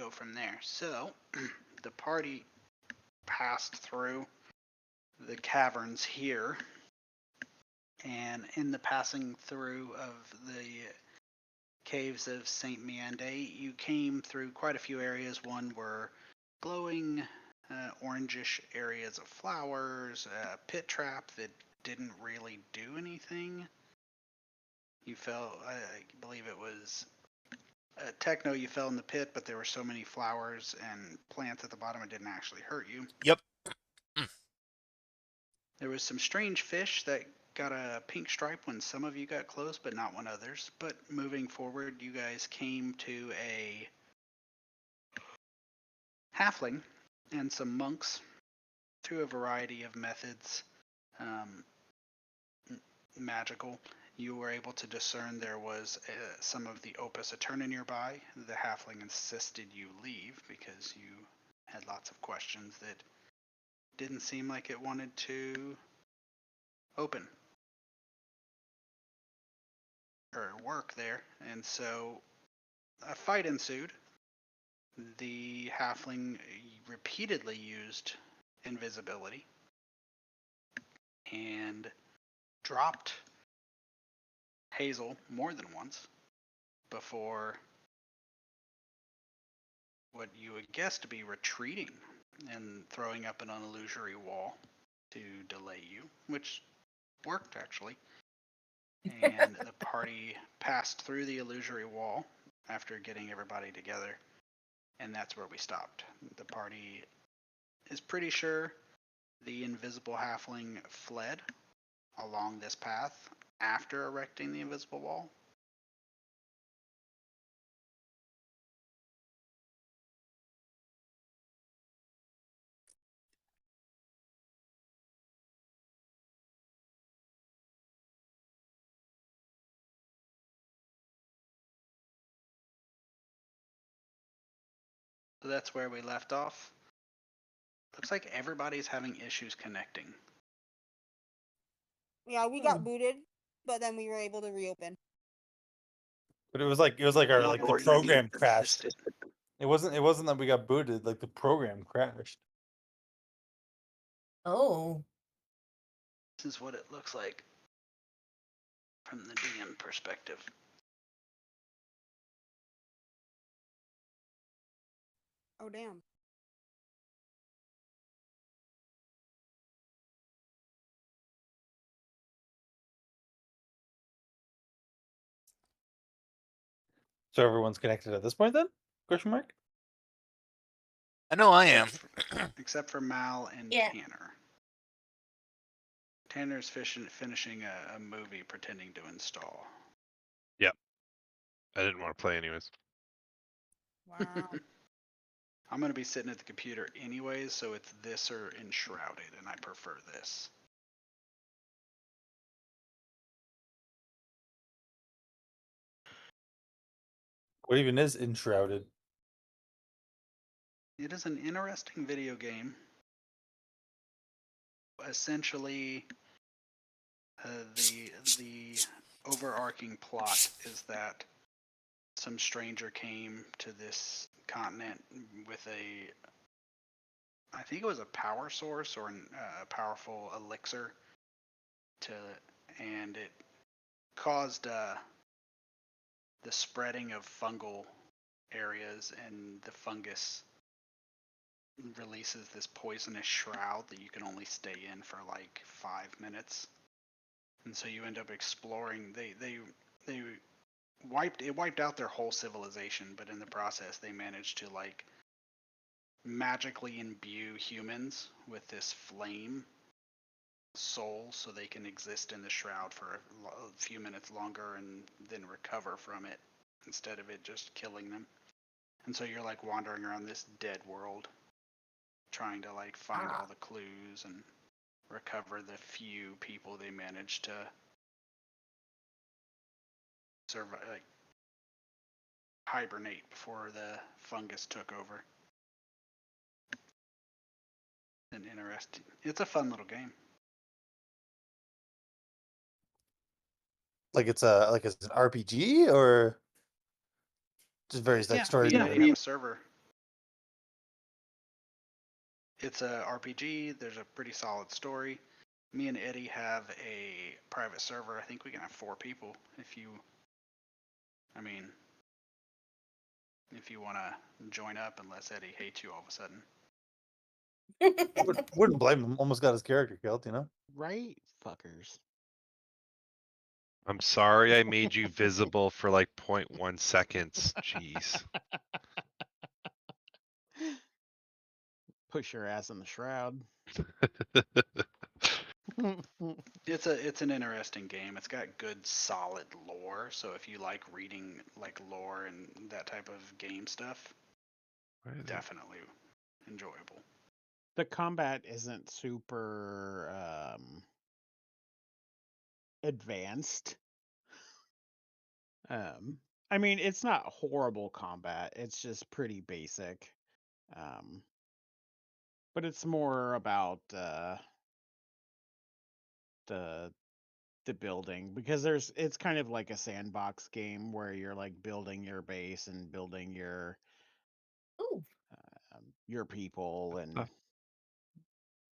go from there. So, the party passed through the caverns here, and in the passing through of the caves of St. Meande, you came through quite a few areas. One were glowing orangish areas of flowers, a pit trap that didn't really do anything. You fell, I believe it was Techno, you fell in the pit, but there were so many flowers and plants at the bottom it didn't actually hurt you. Yep. There was some strange fish that got a pink stripe when some of you got close, but not when others. But moving forward, you guys came to a halfling and some monks through a variety of methods, magical. You were able to discern there was some of the Opus Eterna nearby. The halfling insisted you leave because you had lots of questions that didn't seem like it wanted to open or work there. And so a fight ensued. The halfling repeatedly used invisibility and dropped Hazel more than once before what you would guess to be retreating and throwing up an illusory wall to delay you, which worked actually. And the party passed through the illusory wall after getting everybody together, and that's where we stopped. The party is pretty sure the invisible halfling fled along this path after erecting the invisible wall. So that's where we left off. Looks like everybody's having issues connecting. Yeah, we got booted, but then we were able to reopen. But it was like our like the Or program you crashed. insisted. It wasn't that we got booted, like the program crashed. Oh. This is what it looks like from the DM perspective. Oh, damn. So everyone's connected at this point then? Question mark? I know I am. Except for Mal and Yeah. Tanner. Tanner's finishing a movie pretending to install. I didn't want to play anyways. Wow. I'm going to be sitting at the computer anyways, so it's this or Enshrouded, and I prefer this. What even is Enshrouded? It is an interesting video game. Essentially, the overarching plot is that some stranger came to this continent with I think it was a power source or a powerful elixir, and it caused the spreading of fungal areas, and the fungus releases this poisonous shroud that you can only stay in for like 5 minutes. And so you end up exploring. They wiped out their whole civilization, but in the process they managed to like magically imbue humans with this flame soul so they can exist in the shroud for a few minutes longer and then recover from it instead of it just killing them. And so you're like wandering around this dead world trying to like find all the clues and recover the few people they managed to survive, like hibernate before the fungus took over. And interesting. It's a fun little game. Like it's an RPG or just very like story we driven? have a server. It's a RPG. There's a pretty solid story. Me and Eddie have a private server. I think we can have 4 people if you. I mean, if you want to join up, unless Eddie hates you all of a sudden. Wouldn't blame him. Almost got his character killed, you know? Right, fuckers. I'm sorry I made you visible for like 0.1 seconds. Jeez. Push your ass in the shroud. It's an interesting game. It's got good solid lore. So if you like reading like lore and that type of game stuff, Where is it? definitely enjoyable. The combat isn't super advanced. I mean, it's not horrible combat. It's just pretty basic. But it's more about the building, because it's kind of like a sandbox game where you're like building your base and building Ooh. your people, and Huh.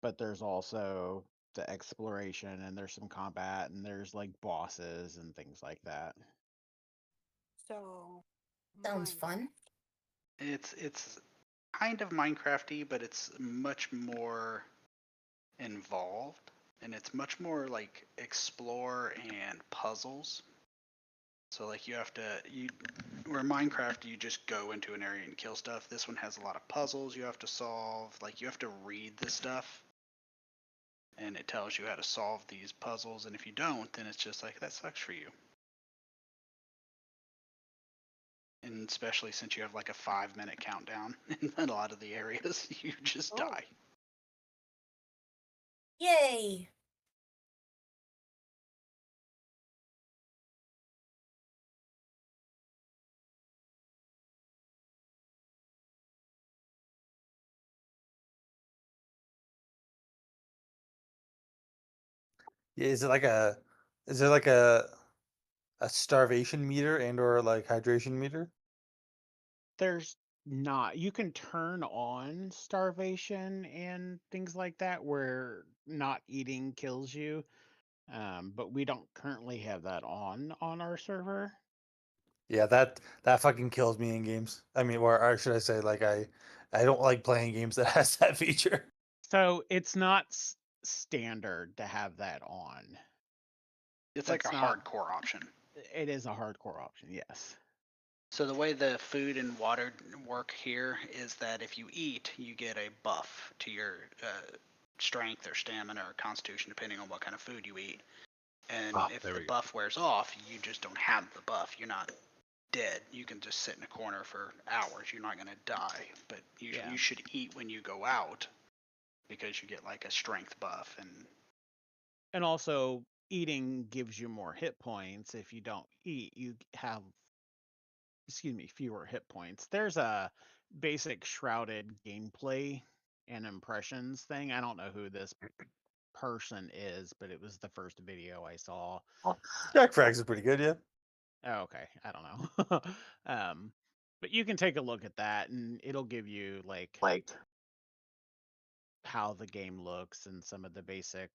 but there's also the exploration, and there's some combat, and there's like bosses and things like that. So. Sounds fun. It's kind of Minecrafty, but it's much more involved, and it's much more like explore and puzzles. So like you have to where Minecraft you just go into an area and kill stuff. This one has a lot of puzzles you have to solve. Like you have to read the stuff, and it tells you how to solve these puzzles. And if you don't, then it's just like that sucks for you. And especially since you have like a 5-minute countdown in a lot of the areas, you just Oh. die. Yay! Yeah, is there like a starvation meter and or like hydration meter? There's not. You can turn on starvation and things like that where not eating kills you. But we don't currently have that on our server. Yeah, that fucking kills me in games. I mean, or should I say, like I don't like playing games that has that feature. So it's not standard to have that on. It's like a That's not- hardcore option. It is a hardcore option, yes. So the way the food and water work here is that if you eat, you get a buff to your strength or stamina or constitution, depending on what kind of food you eat. And Ah, if there the we go. buff wears off, you just don't have the buff. You're not dead. You can just sit in a corner for hours. You're not going to die. But Yeah. you should eat when you go out because you get like a strength buff. And also, eating gives you more hit points. If you don't eat, you have, fewer hit points. There's a basic shrouded gameplay and impressions thing. I don't know who this person is, but it was the first video I saw. Jack Frags is pretty good, yeah. Oh, okay, I don't know. But you can take a look at that, and it'll give you like how the game looks and some of the basic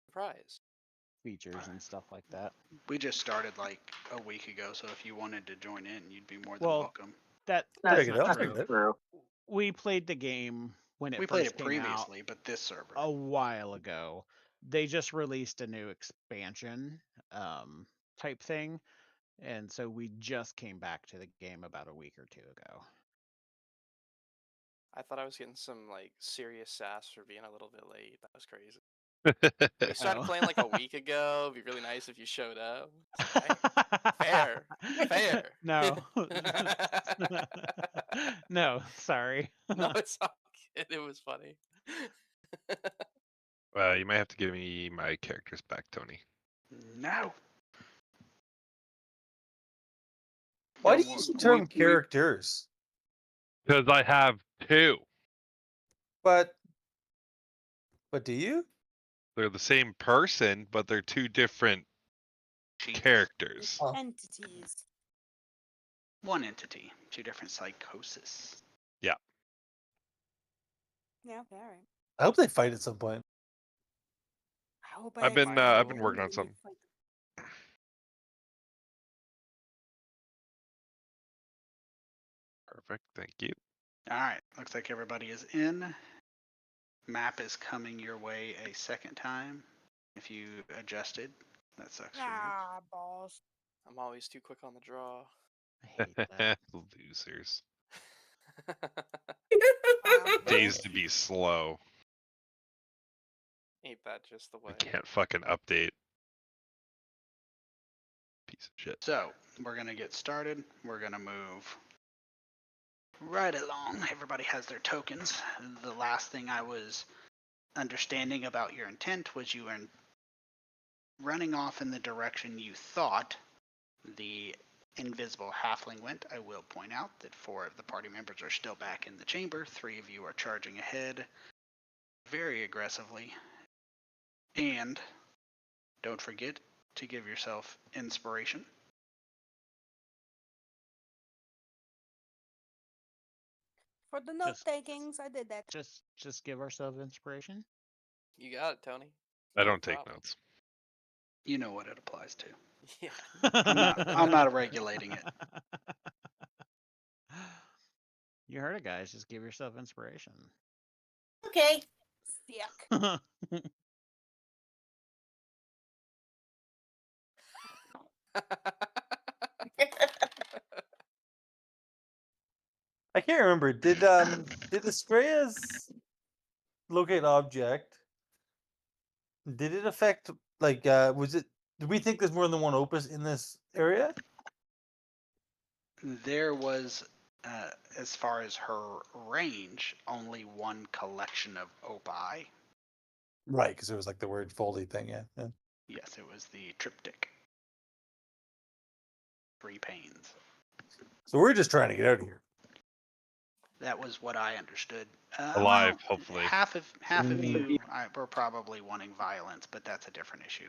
Surprise. features and stuff like that. We just started like a week ago, so if you wanted to join in, you'd be more than Well, welcome. That's Check it not out, true. check it out. We played the game when it We first played it came out previously, but this server. a while ago. They just released a new expansion type thing, and so we just came back to the game about a week or two ago. I thought I was getting some like serious sass for being a little bit late. That was crazy. We started Oh. playing like a week ago. It'd be really nice if you showed up. It's like, Fair. Fair. No. No, sorry. No, it's all good. It was funny. You might have to give me my characters back, Tony. No. Why No do you more- use the term characters? Because I have 2. But do you? They're the same person, but they're 2 different cheats. characters. Oh. Entities. One entity, 2 different psychosis. Yeah, okay, all right. I hope they fight at some point. I hope I've I been actually I've been do, working on and they something. fight them. Perfect. Thank you. All right, looks like everybody is in. Map is coming your way a second time. If you adjusted, that sucks for you. Ah, balls. I'm always too quick on the draw. I hate that. Losers. Wow. Days to be slow. Ain't that just the way? We can't fucking update. Piece of shit. So we're gonna get started. We're gonna move right along. Everybody has their tokens. The last thing I was understanding about your intent was you were running off in the direction you thought the invisible halfling went. I will point out that 4 of the party members are still back in the chamber. 3 of you are charging ahead very aggressively. And don't forget to give yourself inspiration. For the note Just- takings, I did that. Just give ourselves inspiration. You got it, Tony. I No don't take problem. notes. You know what it applies to. Yeah. I'm not regulating it. You heard it, guys. Just give yourself inspiration. Okay. Yuck. I can't remember. Did Asprea's locate object? Did it affect like was it? Do we think there's more than one opus in this area? There was, as far as her range, only one collection of opie. Right, because it was like the word foldy thing. Yeah. Yes, it was the triptych. 3 panes. So we're just trying to get out of here. That was what I understood. Alive, Well, hopefully. half of you were probably wanting violence, but that's a different issue.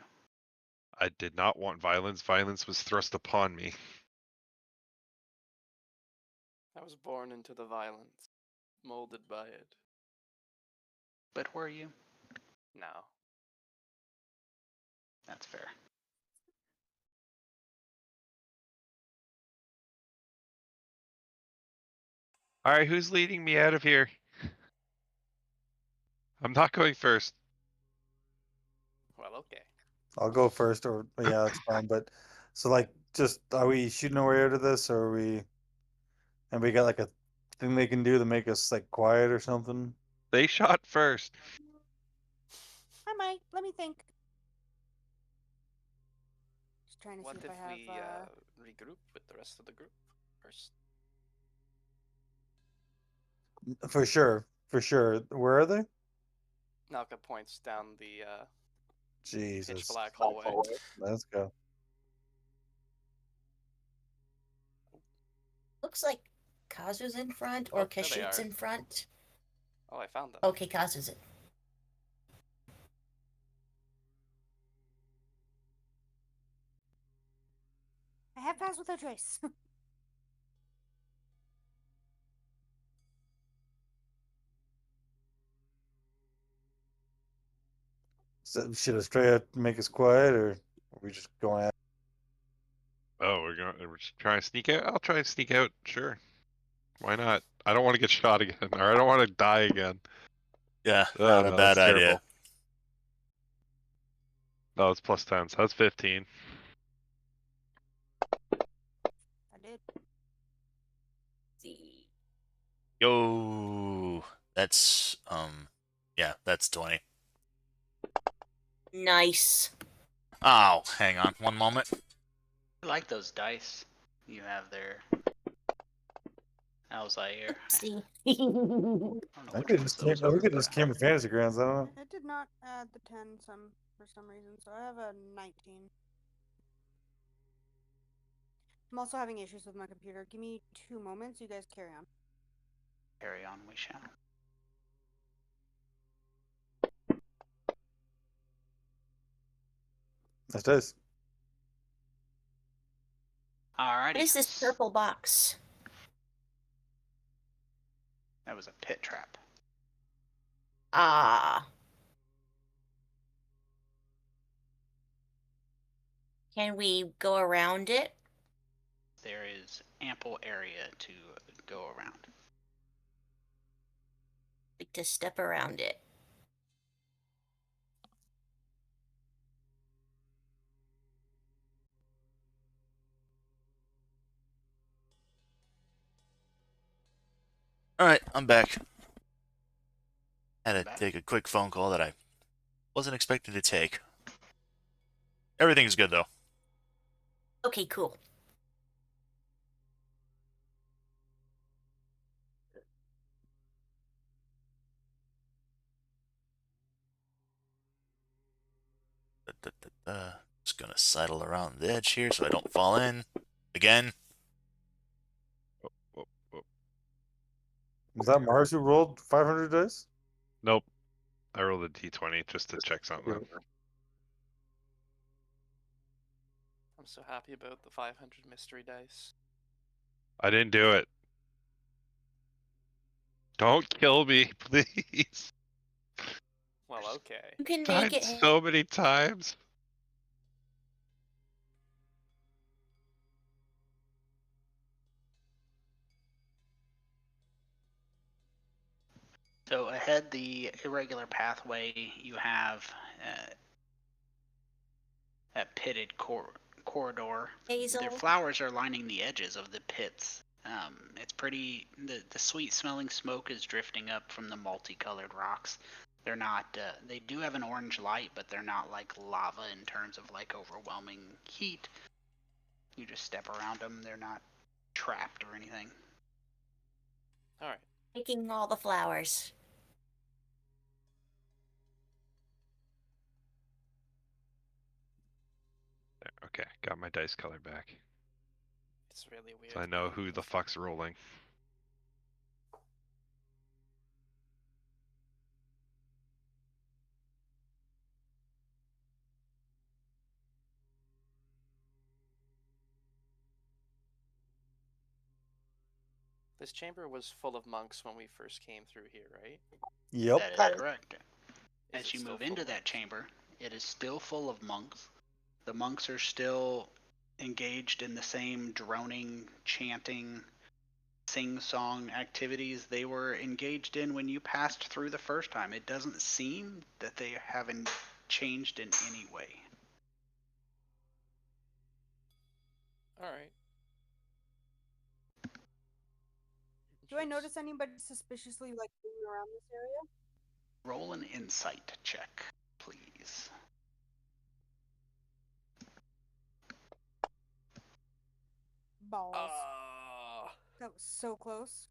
I did not want violence. Violence was thrust upon me. I was born into the violence, molded by it. But were you? No. That's fair. Alright, who's leading me out of here? I'm not going first. Well, okay. I'll go first, or yeah, that's fine. But so like, just are we shooting our way out of this, or are we? And we got like a thing they can do to make us like quiet or something. They shot first. I might. Let me think. Just trying to What see if if I have. we regroup with the rest of the group first? For sure, for sure. Where are they? Nalka points down the pitch Jesus. black hallway. Let's go. Looks like Kazu's in front or Oh, there they Kashit's are. in front. Oh, I found them. Okay, Kazu's in. I have passed without choice. So should Estrella make us quiet, or are we just going at? Oh, we're just trying to sneak out? I'll try and sneak out, sure. Why not? I don't want to get shot again, or I don't want to die again. Yeah, Oh, not no, a that's bad idea. terrible. Oh, it's +10, so that's 15. I did. See. Yo, that's yeah, that's 20. Nice. Oh, hang on, one moment. I like those dice you have there. Alzair. See. I don't know I which could ones just those I are, look at but this Camera Fantasy Grounds. I don't know. I did not add the 10 for some reason, so I have a 19. I'm also having issues with my computer. Give me 2 moments. You guys carry on. carry on, we shall. That's dice. Alrighty. What is this purple box? That was a pit trap. Ah. Can we go around it? There is ample area to go around. Like to step around it. All right, I'm back. Had to Back? take a quick phone call that I wasn't expecting to take. Everything's good though. Okay, cool. Just gonna sidle around the edge here so I don't fall in again. Whoop, whoop. Was that Mars who rolled 500 dice? Nope. I rolled a d20 just to check something out. I'm so happy about the 500 mystery dice. I didn't do it. Don't kill me, please. Well, okay. You can Died make it. so many times. So ahead, the irregular pathway, you have that pitted corridor. Hazel. Their flowers are lining the edges of the pits. It's pretty. The sweet smelling smoke is drifting up from the multicolored rocks. They're not. They do have an orange light, but they're not like lava in terms of like overwhelming heat. You just step around them. They're not trapped or anything. All right. Taking all the flowers. There, okay, got my dice color back. It's really weird. So I know who the fuck's rolling. This chamber was full of monks when we first came through here, right? Yep. That is correct. Is As it you still move full into of that monks? chamber, it is still full of monks. The monks are still engaged in the same droning, chanting, sing-song activities they were engaged in when you passed through the first time. It doesn't seem that they haven't changed in any way. All right. Do I notice anybody suspiciously like moving around this area? Roll an insight check, please. Balls. Uh, That was so close.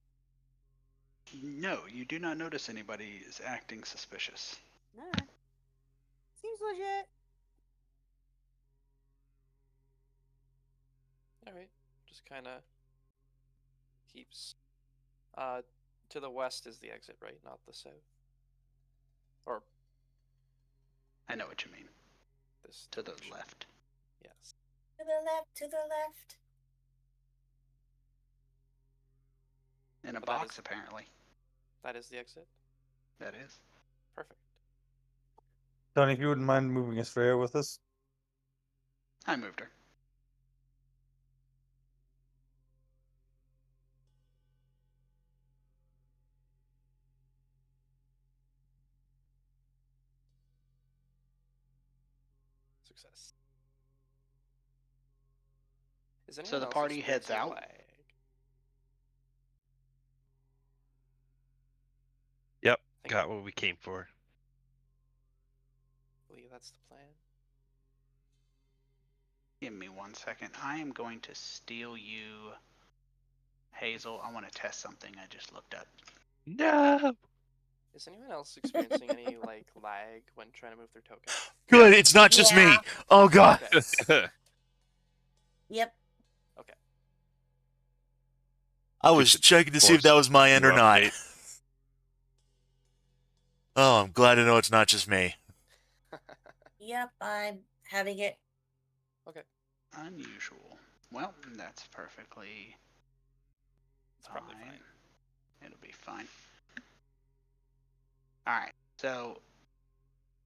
No, you do not notice anybody is acting suspicious. Alright. Seems legit. all right. Just kind of keeps. To the west is the exit, right? Not the south. Or I know what you mean. this To the direction. left. Yes. To the left, to the left. In a But that box, is- apparently. That is the exit. That is. Perfect. Tony, if you wouldn't mind moving Estrella with us. I moved her. Success. Is anyone So the else party heads experiencing out? lag? Yep, Think- got what we came for. believe that's the plan. Give me 1 second. I am going to steal you, Hazel. I want to test something I just looked up. No. Is anyone else experiencing any like lag when trying to move their token? Good, it's not just me. Yeah. Oh god. Okay. Yep. I We was should checking to see if that was my end or not. update. Oh, I'm glad to know it's not just me. Yep, I'm having it. Unusual. Well, that's perfectly It's probably fine. It'll be fine. Alright, So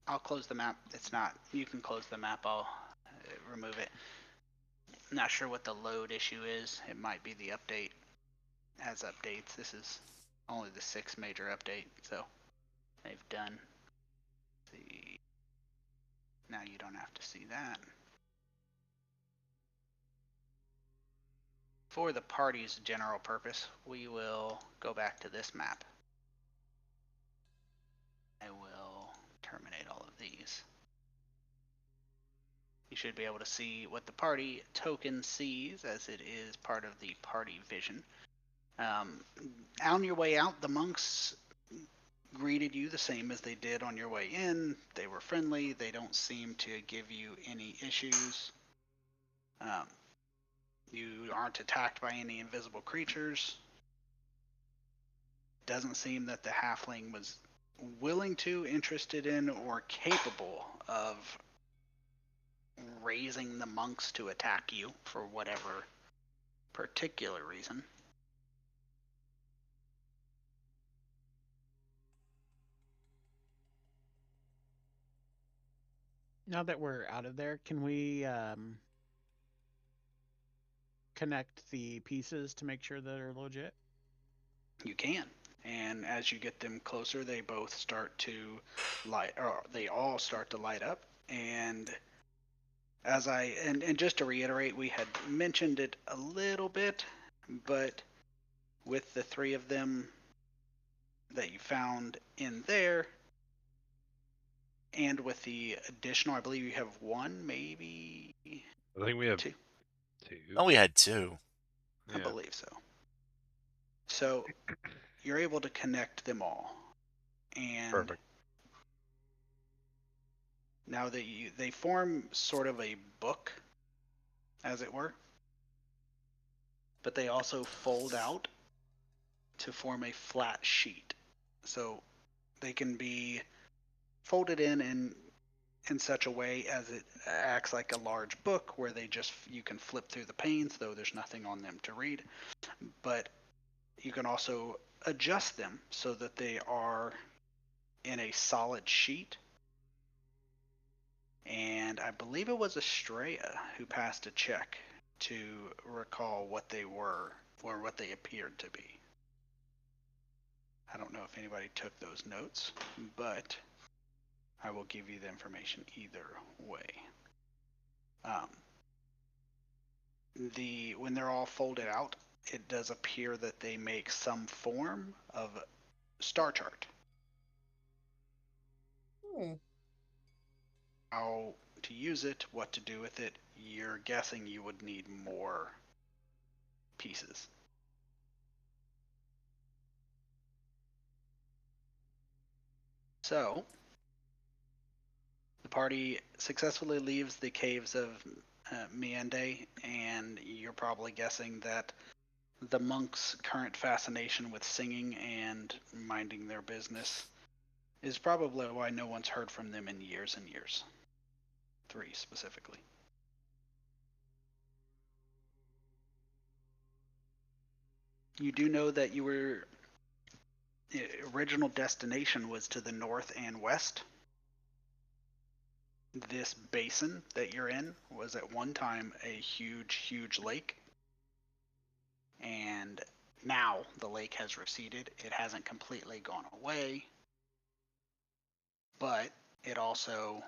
I'll close the map. It's not. You can close the map. I'll remove it. Not sure what the load issue is. It might be the update. Has updates. This is only the 6th major update, so they've done. See. Now you don't have to see that. For the party's general purpose, we will go back to this map. I will terminate all of these. You should be able to see what the party token sees, as it is part of the party vision. On your way out, the monks greeted you the same as they did on your way in. They were friendly. They don't seem to give you any issues. You aren't attacked by any invisible creatures. Doesn't seem that the halfling was willing to, interested in, or capable of raising the monks to attack you for whatever particular reason. Now that we're out of there, can we connect the pieces to make sure that they're legit? You can. And as you get them closer, they both start to light, or they all start to light up. And as and just to reiterate, we had mentioned it a little bit, but with the 3 of them that you found in there, and with the additional, I believe you have 1, maybe I think we have 2. 2. Oh, we had 2. I Yeah. believe so. So you're able to connect them all. And Perfect. now that they form sort of a book, as it were, but they also fold out to form a flat sheet. So they can be folded in such a way as it acts like a large book where you can flip through the pages, though there's nothing on them to read. But you can also adjust them so that they are in a solid sheet. And I believe it was Estrella who passed a check to recall what they were, or what they appeared to be. I don't know if anybody took those notes, but I will give you the information either way. When they're all folded out, it does appear that they make some form of star chart. How to use it, what to do with it, you're guessing you would need more pieces. So, the party successfully leaves the caves of Miende, and you're probably guessing that the monks' current fascination with singing and minding their business is probably why no one's heard from them in years and years. 3 specifically. You do know that original destination was to the north and west. This basin that you're in was at one time a huge, huge lake. And now the lake has receded. It hasn't completely gone away, but it also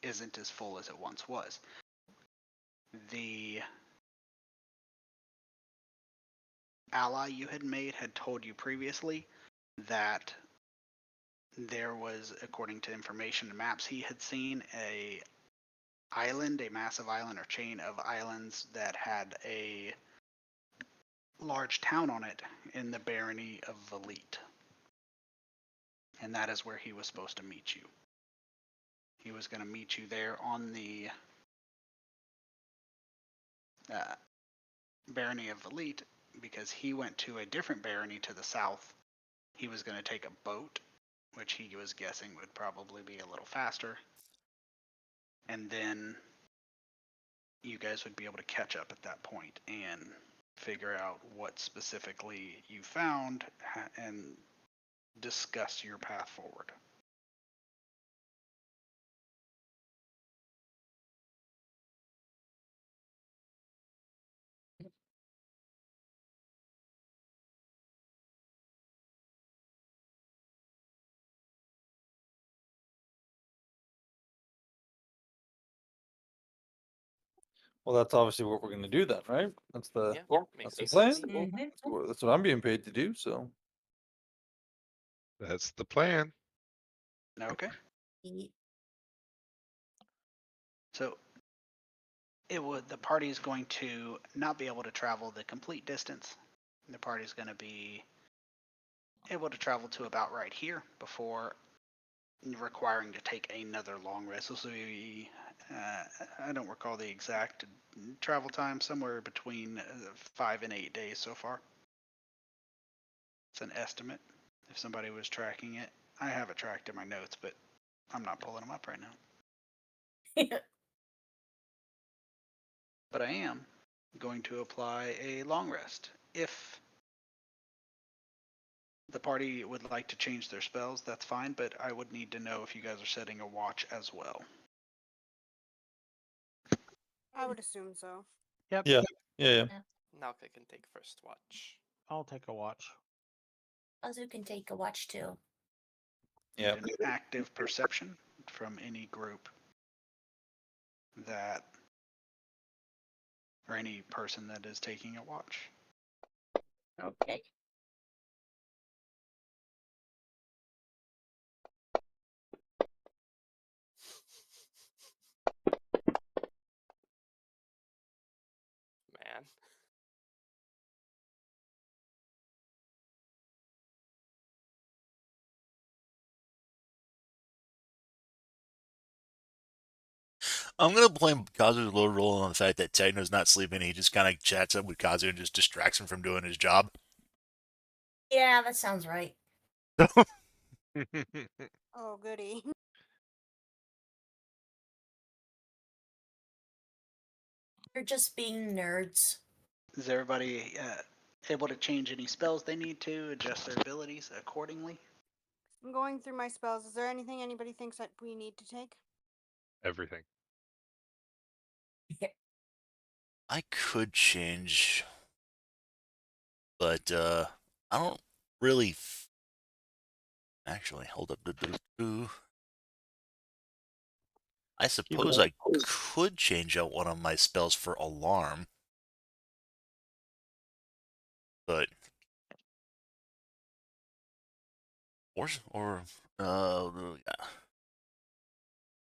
isn't as full as it once was. The ally you had made had told you previously that there was, according to information and maps he had seen, a massive island or chain of islands that had a large town on it in the barony of Valete. And that is where he was supposed to meet you. He was going to meet you there on the barony of Valete, because he went to a different barony to the south. He was going to take a boat, which he was guessing would probably be a little faster. And then you guys would be able to catch up at that point and figure out what specifically you found and discuss your path forward. Well, that's obviously what we're gonna do then, right? That's the Yeah, makes that's the sense. plan. Mhm. That's what I'm being paid to do. So That's the plan. Okay. Ye- So the party is going to not be able to travel the complete distance. The party is going to be able to travel to about right here before requiring to take another long rest. This will be, I don't recall the exact travel time, somewhere between 5 and 8 days so far. It's an estimate if somebody was tracking it. I have it tracked in my notes, but I'm not pulling them up right now. But I am going to apply a long rest. If the party would like to change their spells, that's fine, but I would need to know if you guys are setting a watch as well. I would assume so. Yep. yeah, yeah. Nalka can take first watch. I'll take a watch. Azu can take a watch too. Yeah. And an active perception from any group that, or any person that is taking a watch. Okay. Man. I'm gonna blame Kazu's low roll on the fact that Techno's not sleeping. He just kind of chats up with Kazu and just distracts him from doing his job. Yeah, that sounds right. Oh, goody. They're just being nerds. Is everybody able to change any spells they need to, adjust their abilities accordingly? I'm going through my spells. Is there anything anybody thinks that we need to take? Everything. I could change, but I don't really. Actually, hold up. I suppose I could change out one of my spells for alarm, but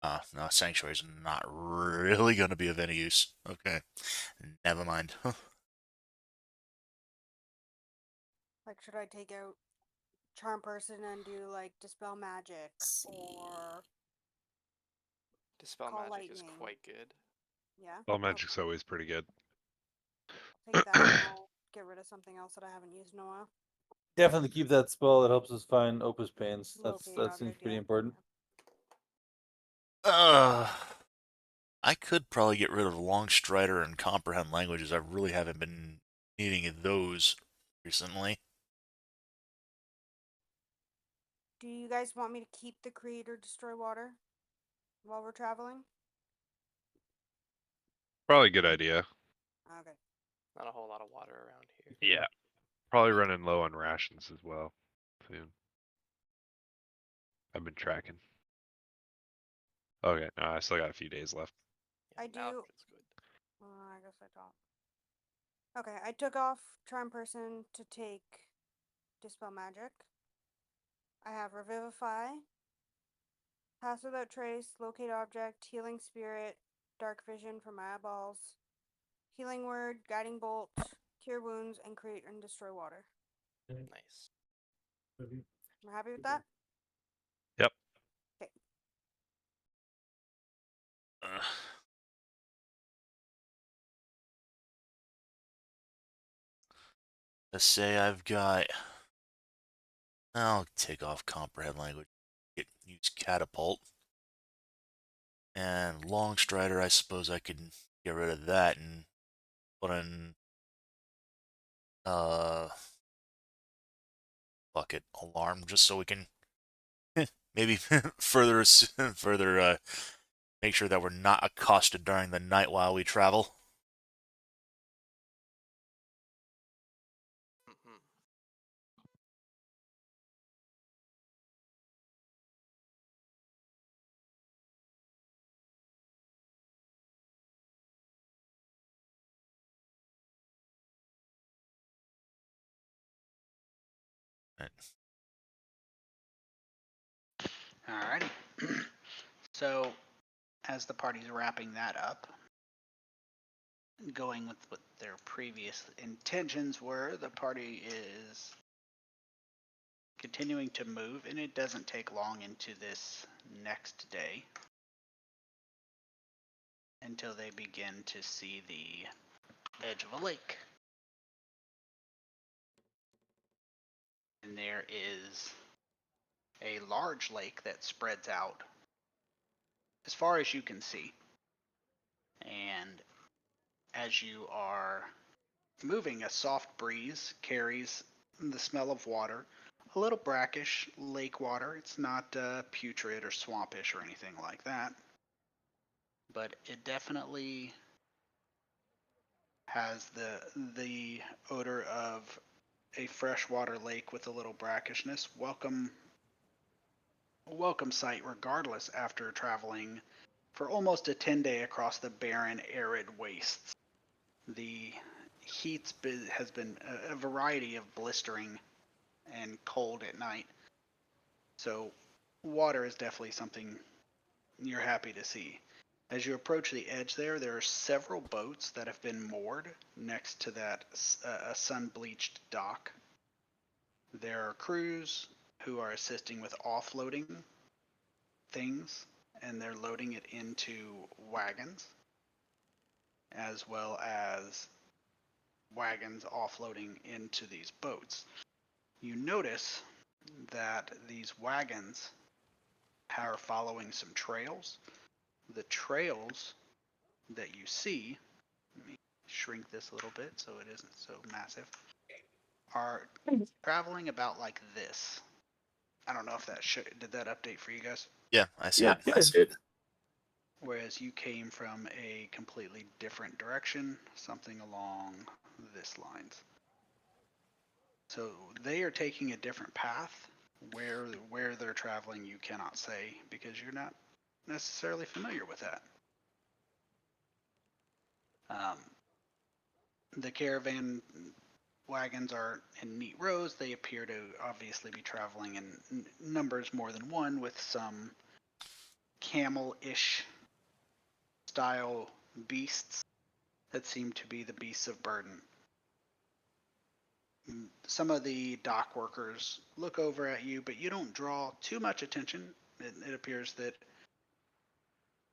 yeah. No, Sanctuary's not really going to be of any use. Okay, never mind. Like, should I take out Charm Person and do, like, Dispel Magic? Or Dispel Call magic is lightning. quite good. yeah? Spell magic's always pretty good. Take that and I'll get rid of something else that I haven't used in a while. Definitely keep that spell. It helps us find Opus Pains. Locate That seems object, pretty yeah. important. I could probably get rid of Long Strider and Comprehend Languages. I really haven't been needing those recently. Do you guys want me to keep the Create or Destroy Water while we're traveling? Probably a good idea. Okay. Not a whole lot of water around here. Yeah. Probably running low on rations as well. Soon. I've been tracking. Okay, no, I still got a few days left. Yeah, I now do- it's good. I guess I thought. Okay, I took off Charm Person to take Dispel Magic. I have Revivify, Pass Without Trace, Locate Object, Healing Spirit, Dark Vision for my eyeballs, Healing Word, Guiding Bolt, Cure Wounds, and Create and Destroy Water. Nice. Am I happy with that? Yep. Okay. Let's say I've got. I'll take off Comprehend Language. Use Catapult. And Long Strider, I suppose I could get rid of that and put in. Bucket Alarm, just so we can maybe further make sure that we're not accosted during the night while we travel. Mhm. Right. Alrighty. So, as the party's wrapping that up, going with what their previous intentions were, the party is continuing to move, and it doesn't take long into this next day until they begin to see the edge of a lake. And there is a large lake that spreads out as far as you can see. And as you are moving, a soft breeze carries the smell of water, a little brackish lake water. It's not putrid or swampish or anything like that, but it definitely has the odor of a freshwater lake with a little brackishness. Welcome sight regardless after traveling for almost a 10-day across the barren, arid wastes. The heat has been a variety of blistering and cold at night. So water is definitely something you're happy to see. As you approach the edge there are several boats that have been moored next to that sun-bleached dock. There are crews who are assisting with offloading things, and they're loading it into wagons, as well as wagons offloading into these boats. You notice that these wagons are following some trails. The trails that you see, let me shrink this a little bit so it isn't so massive, are traveling about like this. I don't know if that did that update for you guys? Yeah, I see it. Whereas you came from a completely different direction, something along this lines. So they are taking a different path. Where they're traveling, you cannot say because you're not necessarily familiar with that. The caravan wagons are in neat rows. They appear to obviously be traveling in numbers more than one, with some camel-ish style beasts that seem to be the beasts of burden. Some of the dock workers look over at you, but you don't draw too much attention. It appears that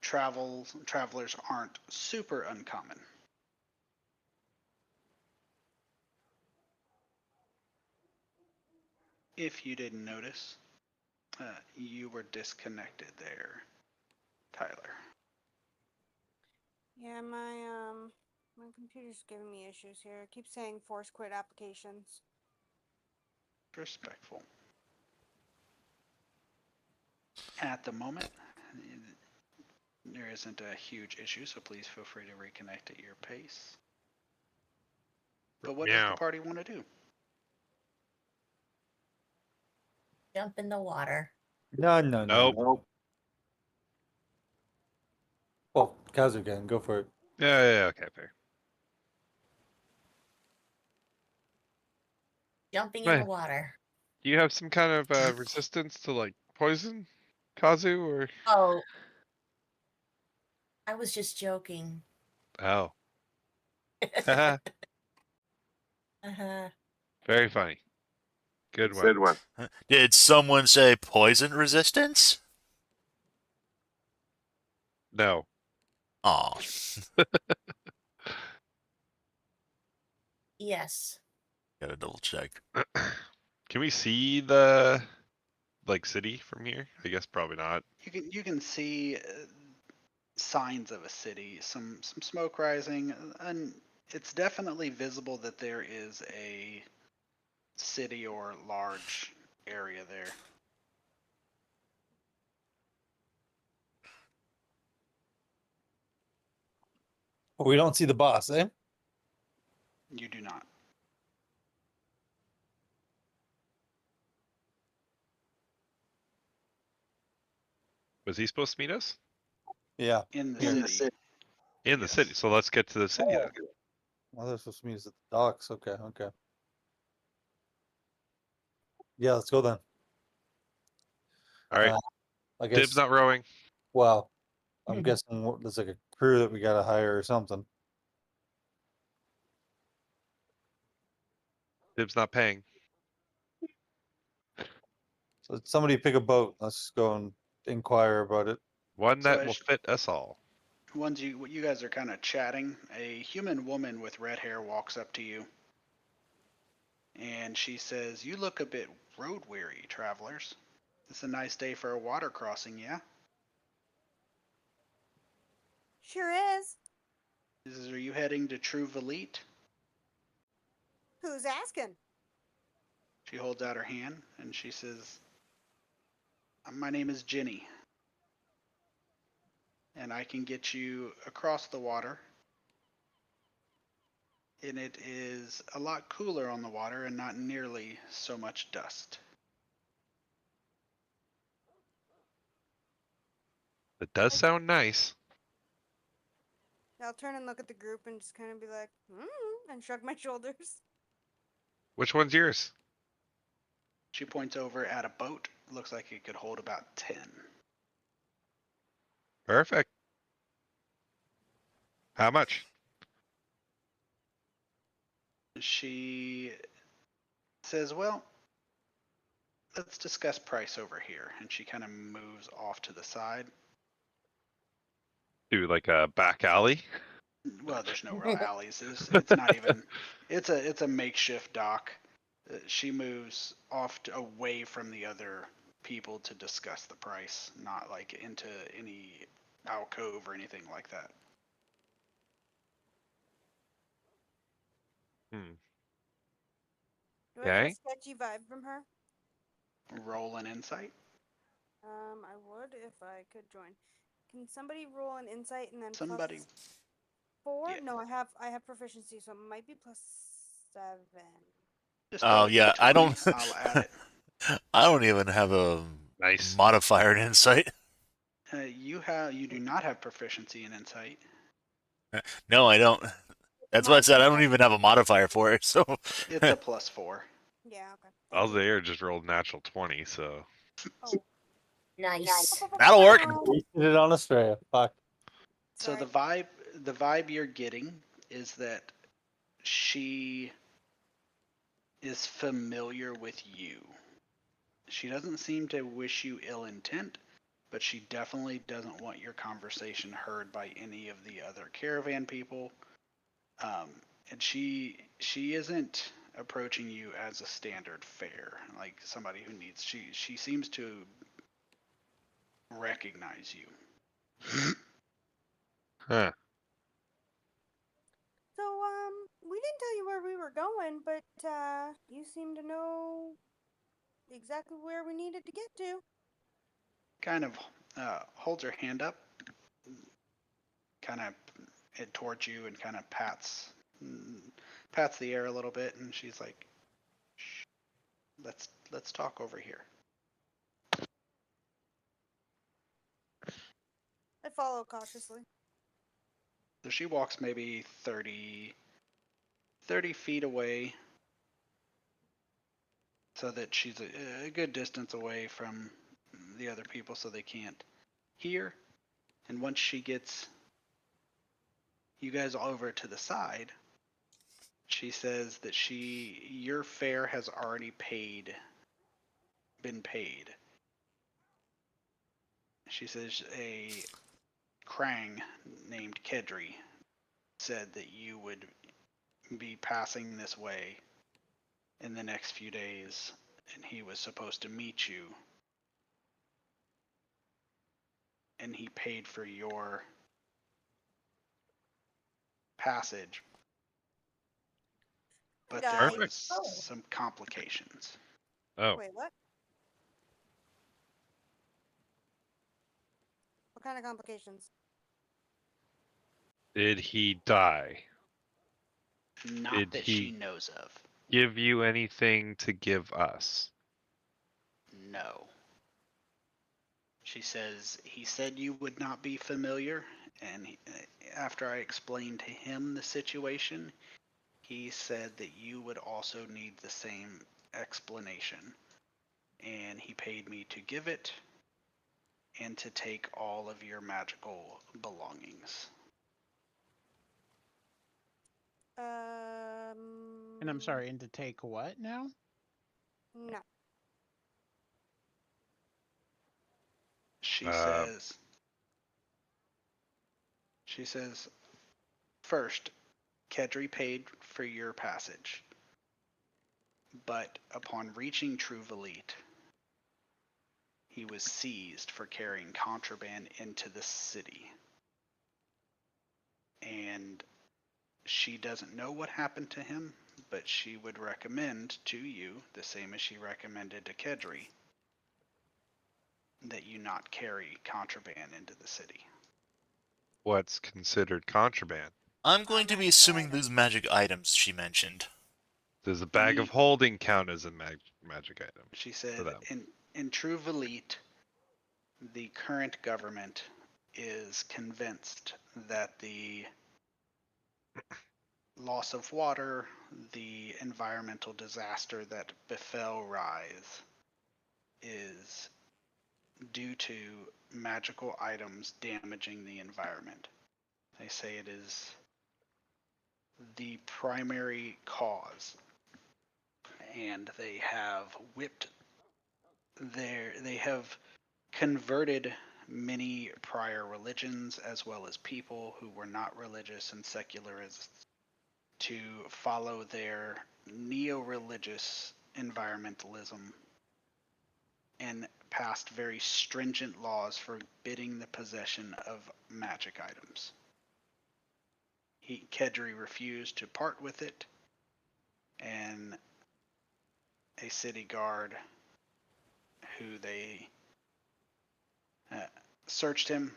travelers aren't super uncommon. If you didn't notice, you were disconnected there, Tyler. Yeah, my computer's giving me issues here. It keeps saying force quit applications. Respectful. At the moment, there isn't a huge issue, so please feel free to reconnect at your pace. But what does the party want to do? Jump in the water. No. Nope. Well, Kazu can go for it. Yeah, okay, fair. Jumping in Right. the water. Do you have some kind of resistance to like poison, Kazu, or? Oh. I was just joking. Oh. Uh-huh. Very funny. Good one. Did someone say poison resistance? No. Aw. Yes. Gotta double check. Can we see the like city from here? I guess probably not. You can see signs of a city, some smoke rising, and it's definitely visible that there is a city or large area there. We don't see the boss, eh? You do not. Was he supposed to meet us? Yeah. In the Here. city. In the Yes. city. So let's get to the city then. Well, they're supposed to meet us at the docks. Okay. Yeah, let's go then. All right. I guess. Dib's not rowing. Well, I'm guessing there's like a crew that we gotta hire or something. Dib's not paying. So somebody pick a boat. Let's go and inquire about it. One So that as will fit us all. Once you guys are kind of chatting, a human woman with red hair walks up to you, and she says, "You look a bit road weary, travelers. It's a nice day for a water crossing, yeah?" Sure is. She says, "Are you heading to True Valit?" Who's asking? She holds out her hand and she says, "My name is Jenny, and I can get you across the water. And it is a lot cooler on the water and not nearly so much dust." It does sound nice. I'll turn and look at the group and just kind of be like, and shrug my shoulders. Which one's yours? She points over at a boat. Looks like it could hold about 10. Perfect. How much? She says, "Well, let's discuss price over here." And she kind of moves off to the side. Do like a back alley? Well, there's no real alleys. It's not even. It's a makeshift dock. She moves off away from the other people to discuss the price, not like into any alcove or anything like that. Hmm. Do I get a Okay. sketchy vibe from her? Roll an insight. I would if I could join. Can somebody roll an insight and then Somebody. plus 4? Yeah. No, I have proficiency, so it might be plus 7. Just Oh roll a yeah, I don't. d20. I'll add it. I don't even have a Nice. modifier in insight. You do not have proficiency in insight. No, I don't. That's why I said I don't Modifier. even have a modifier for it. So It's a +4. Yeah, okay. Thank you. Alzair just rolled natural 20, so Oh. Nice. that'll work. Wasted it on Australia. Fuck. So Sorry. the vibe you're getting is that she is familiar with you. She doesn't seem to wish you ill intent, but she definitely doesn't want your conversation heard by any of the other caravan people. And she isn't approaching you as a standard fare, like somebody who needs. She seems to recognize you. huh. So, we didn't tell you where we were going, but, you seem to know exactly where we needed to get to. Kind of holds her hand up, kind of it towards you, and kind of pats the air a little bit, and she's like, "Shh, let's talk over here." I follow cautiously. So she walks maybe 30 feet away, so that she's a good distance away from the other people so they can't hear. And once she gets you guys over to the side, she says that your fare has already been paid. She says a Krang named Kedri said that you would be passing this way in the next few days, and he was supposed to meet you, and he paid for your passage, but there Perfect. was some complications. Oh, Wait, what? What kind of complications? did he die? Not Did that he she knows of. give you anything to give us? No. She says he said you would not be familiar, and after I explained to him the situation, he said that you would also need the same explanation. and he paid me to give it and to take all of your magical belongings. And I'm sorry, and to take what now? No. She Uh, says, first, Kedri paid for your passage, but upon reaching Truvalit, he was seized for carrying contraband into the city. And she doesn't know what happened to him, but she would recommend to you, the same as she recommended to Kedri, that you not carry contraband into the city. what's considered contraband? I'm going to be magical assuming item. those magic items she mentioned. Does a bag of Ye- holding count as a magic item? She For said, them. in Truvalit, the current government is convinced that the loss of water, the environmental disaster that befell Rise, is due to magical items damaging the environment. They say it is the primary cause, and they have they have converted many prior religions as well as people who were not religious and secularists to follow their neo-religious environmentalism and passed very stringent laws forbidding the possession of magic items. Kedri refused to part with it, and a city guard who they searched him,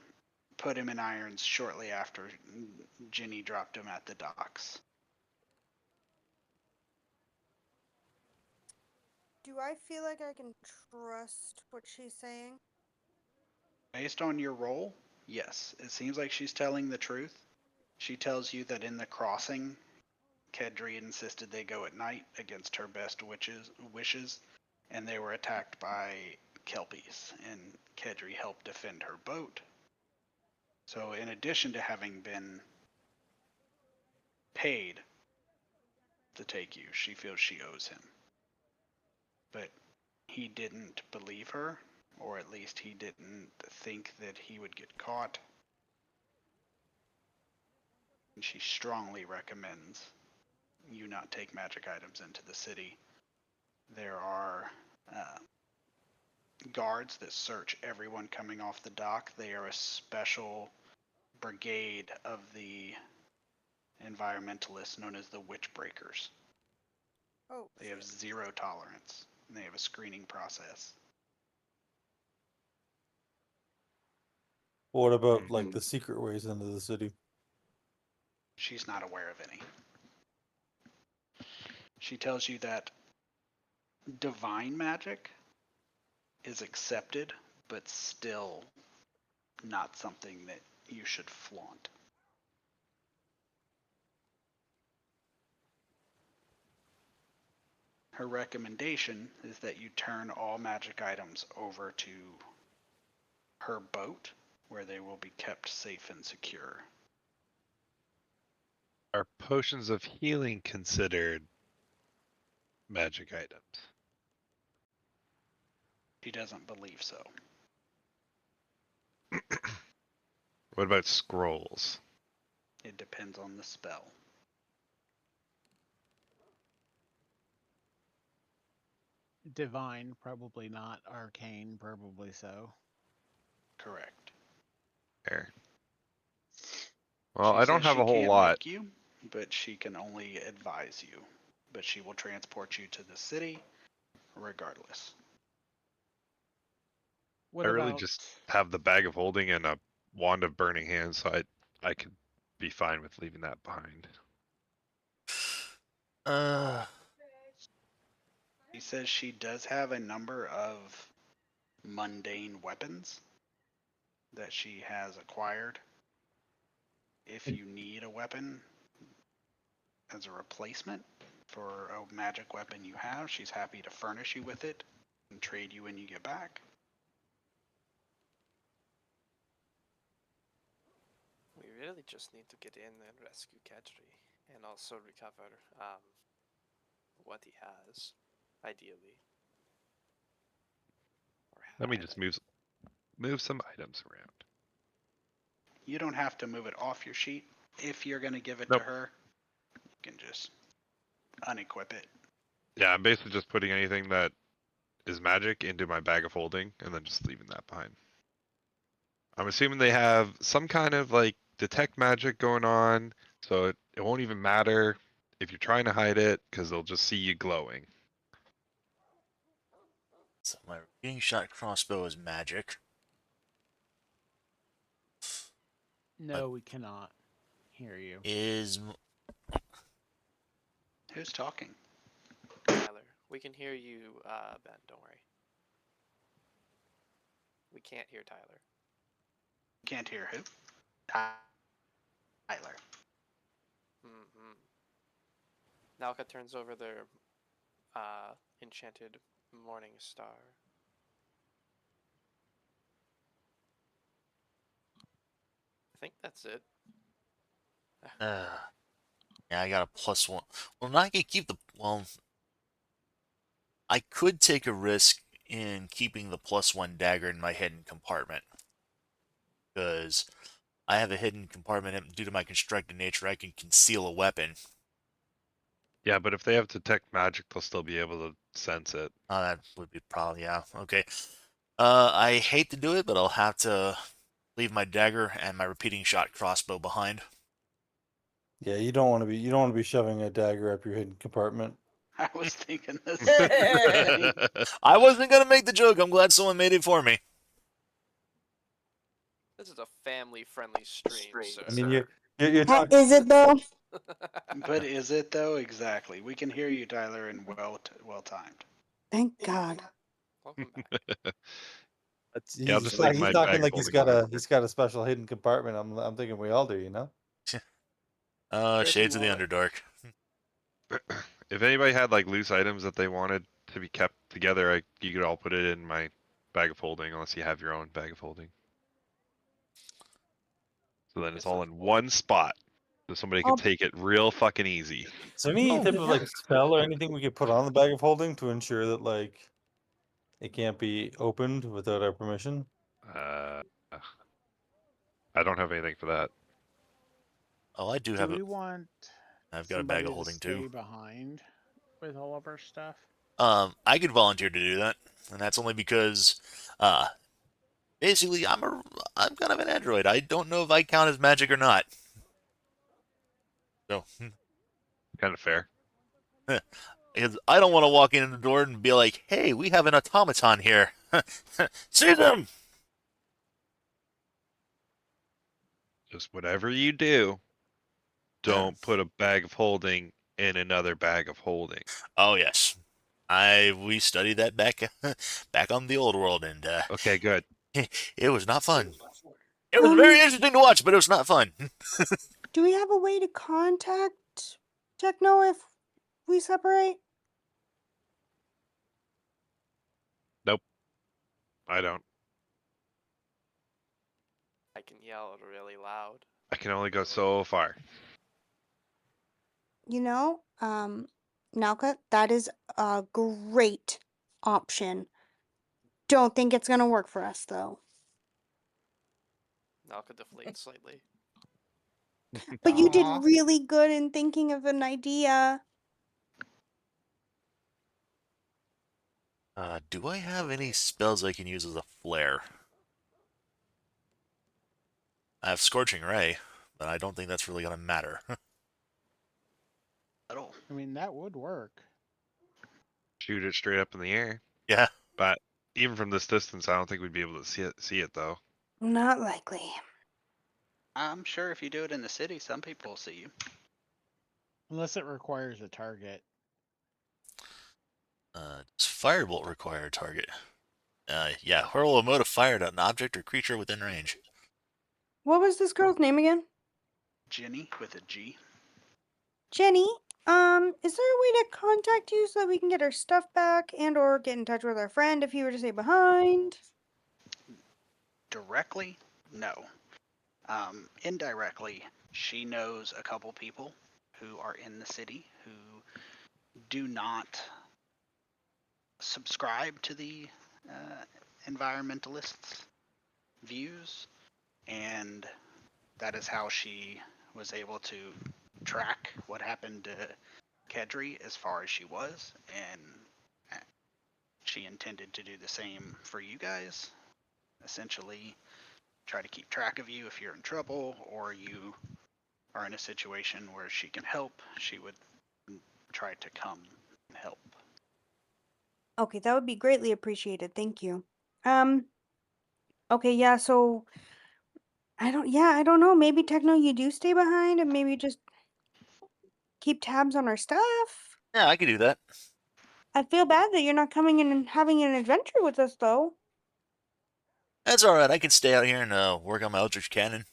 put him in irons shortly after Ginny dropped him at the docks. Do I feel like I can trust what she's saying? Based on your role, yes. It seems like she's telling the truth. She tells you that in the crossing, Kedri insisted they go at night against her best wishes, and they were attacked by Kelpies, and Kedri helped defend her boat. So in addition to having been paid to take you, she feels she owes him. But he didn't believe her, or at least he didn't think that he would get caught. And she strongly recommends you not take magic items into the city. There are guards that search everyone coming off the dock. They are a special brigade of the environmentalists known as the Witch Breakers. Oh, They have shit. zero tolerance, and they have a screening process. What about like the secret ways into the city? She's not aware of any. She tells you that divine magic is accepted, but still not something that you should flaunt. Her recommendation is that you turn all magic items over to her boat, where they will be kept safe and secure. Are potions of healing considered magic items? She doesn't believe so. What about scrolls? It depends on the spell. Divine, probably not. Arcane, probably so. Correct. Fair. Well, She I don't says have she a whole can't lot. make you, but she can only advise you. But she will transport you to the city regardless. What I really about just have the bag of holding and a wand of burning hands, so I could be fine with leaving that behind. She says she does have a number of mundane weapons that she has acquired. If you need a weapon as a replacement for a magic weapon you have, she's happy to furnish you with it trade you when you get back. We really just need to get in and rescue Kadri, and also recover what he has, ideally. Or Let me had, just move some items around. You don't have to move it off your sheet. If you're going to give it Nope. to her, you can just unequip it. Yeah, I'm basically just putting anything that is magic into my bag of holding and then just leaving that behind. I'm assuming they have some kind of like detect magic going on, so it won't even matter if you're trying to hide it because they'll just see you glowing. So my repeating shot crossbow is magic. No, we cannot hear you. Is Who's talking? Tyler, we can hear you, Ben. Don't worry. We can't hear Tyler. Can't hear who? Tyler. Mm-hmm. Nalka turns over their enchanted morning star. I think that's it. yeah, I got a +1. Well, now I can keep the I could take a risk in keeping the +1 dagger in my hidden compartment, because I have a hidden compartment and due to my constructed nature. I can conceal a weapon. Yeah, but if they have detect magic, they'll still be able to sense it. Oh, that would be probably, yeah. Okay. I hate to do it, but I'll have to leave my dagger and my repeating shot crossbow behind. Yeah, you don't want to be shoving a dagger up your hidden compartment. I was thinking the same thing. I wasn't gonna make the joke. I'm glad someone made it for me. This is a family-friendly stream, sir. I mean, you're talking. Is it though? But is it though? Exactly. We can hear you, Tyler, and well timed. Thank God. Welcome back. Yeah, I'll just leave He's my talking bag like holding he's got a special hidden compartment. I'm thinking we all do, you know. Shades of the Underdark. If anybody had like loose items that they wanted to be kept together, you could all put it in my bag of holding, unless you have your own bag of holding. So then it's all in one spot, so somebody can Oh. take it real fucking easy. So any type of yeah. like spell or anything we could put on the bag of holding to ensure that like it can't be opened without our permission. I don't have anything for that. Oh, I do Do have we a. want I've got a somebody bag of to holding stay too. behind with all of our stuff? I could volunteer to do that, and that's only because, basically, I'm kind of an android. I don't know if I count as magic or not. So, Kind of fair. because I don't want to walk in the door and be like, "Hey, we have an automaton here. See them." Just whatever you do, don't put a bag of holding in another bag of holding. Oh yes, we studied that back back on the old world, and Okay, good. it was not fun. It was very interesting to watch, but it was not fun. Do we have a way to contact Techno if we separate? I don't. I can yell really loud. I can only go so far. You know, Nalka, that is a great option. Don't think it's gonna work for us though. Nalka deflates slightly. But you did Aw. really good in thinking of an idea. Do I have any spells I can use as a flare? I have Scorching Ray, but I don't think that's really going to matter. At all. I mean, that would work. Shoot it straight up in the air. Yeah. But even from this distance, I don't think we'd be able to see it though. Not likely. I'm sure if you do it in the city, some people will see you. Unless it requires a target. Does Firebolt require a target? Yeah, hurl a mode of fire at an object or creature within range. What was this girl's name again? Jenny with a G. Jenny, Is there a way to contact you so that we can get our stuff back and or get in touch with our friend if he were to stay behind? Directly, no. Indirectly, she knows a couple people who are in the city who do not subscribe to the environmentalists' views, and that is how she was able to track what happened to Kedri as far as she was, and she intended to do the same for you guys. Essentially, try to keep track of you if you're in trouble or you are in a situation where she can help. She would try to come and help. Okay, that would be greatly appreciated. Thank you. Okay, yeah, so I don't know. Maybe Techno, you do stay behind and maybe just keep tabs on our stuff. Yeah, I could do that. I feel bad that you're not coming in and having an adventure with us, though. That's all right. I can stay out here and work on my Eldritch Cannon.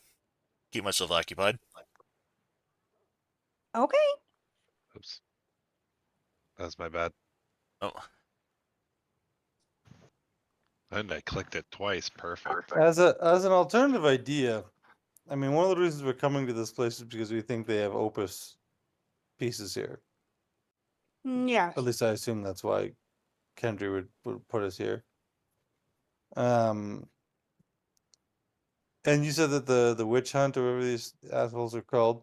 Keep myself occupied. Okay. Oops. That's my bad. Oh, And I clicked it twice. Perfect. As an alternative idea, I mean, one of the reasons we're coming to this place is because we think they have Opus pieces here. Yes. At least I assume that's why Kendry would put us here. And you said that the witch hunt or whatever these assholes are called,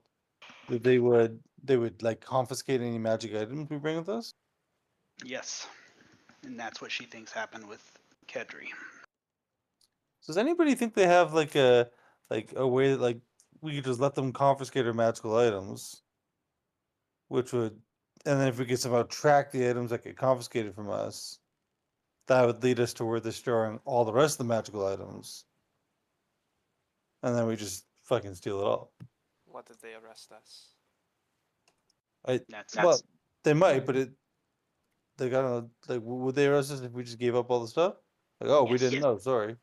that they would like confiscate any magic items we bring with us. Yes, and that's what she thinks happened with Kedri. Does anybody think they have like a way that like we could just let them confiscate our magical items, which would, and then if we could somehow track the items that get confiscated from us, that would lead us to where they're storing all the rest of the magical items, and then we just fucking steal it all. What did they arrest us? That's Well, they might, but they gotta like would they arrest us if we just gave up all the stuff? Like, oh, we Yes. didn't know. Sorry.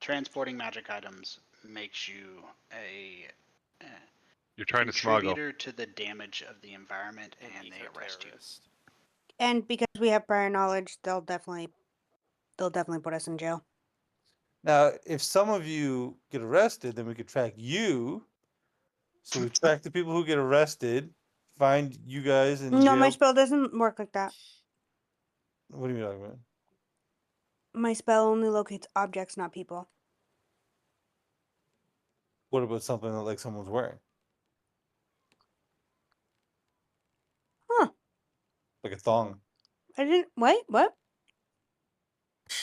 Transporting magic items makes you a You're trying to smuggle. contributor to the damage of the environment, and he's they a arrest you. terrorist. And because we have prior knowledge, they'll definitely put us in jail. Now, if some of you get arrested, then we could track you. So we track the people who get arrested, find you guys in No, jail. my spell doesn't work like that. What are you talking about? My spell only locates objects, not people. What about something that like someone's wearing? Huh. Like a thong. I didn't. Wait, what?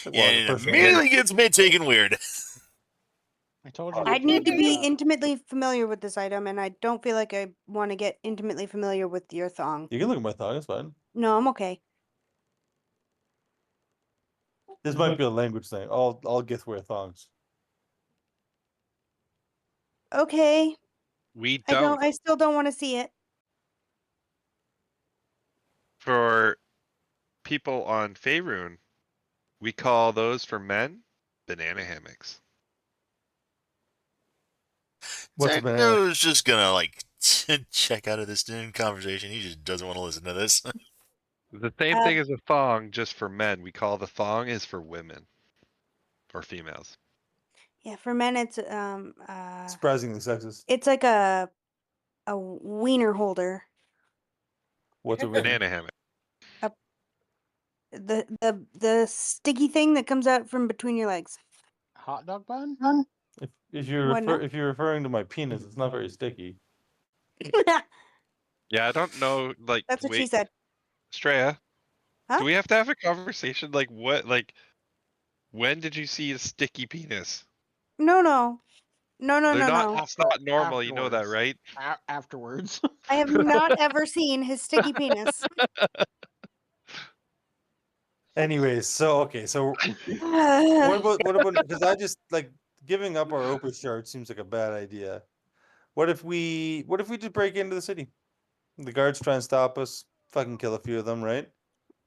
Like, well, and the it person immediately gets me taken weird. I told you. I not need to do be that. intimately familiar with this item, and I don't feel like I want to get intimately familiar with your thong. You can look at my thong, it's fine. No, I'm okay. This might be a language thing. All Gith wear thongs. Okay. We I don't. still don't want to see it. For people on Faerun, we call those for men banana hammocks. What's a banana? Techno's just gonna like check out of this conversation. He just doesn't want to listen to this. The same thing as a thong, just for men. We call the thong is for women or females. Yeah, for men, it's Surprisingly sexist. it's like a wiener holder. What's a wiener? Banana hammock. The sticky thing that comes out from between your legs. Hot dog bun? If you're What now? if you're referring to my penis, it's not very sticky. Yeah, I don't know. Like, That's what she wait, said. Straya, Huh? do we have to have a conversation? Like, what? Like, when did you see a sticky penis? No. They're not. That's not normal. You know that, Afterwards. right? Afterwards. I have not ever seen his sticky penis. Anyways, so okay, so what about because I just like giving up our Opus shard seems like a bad idea. What if we just break into the city? The guards try and stop us, fucking kill a few of them, right?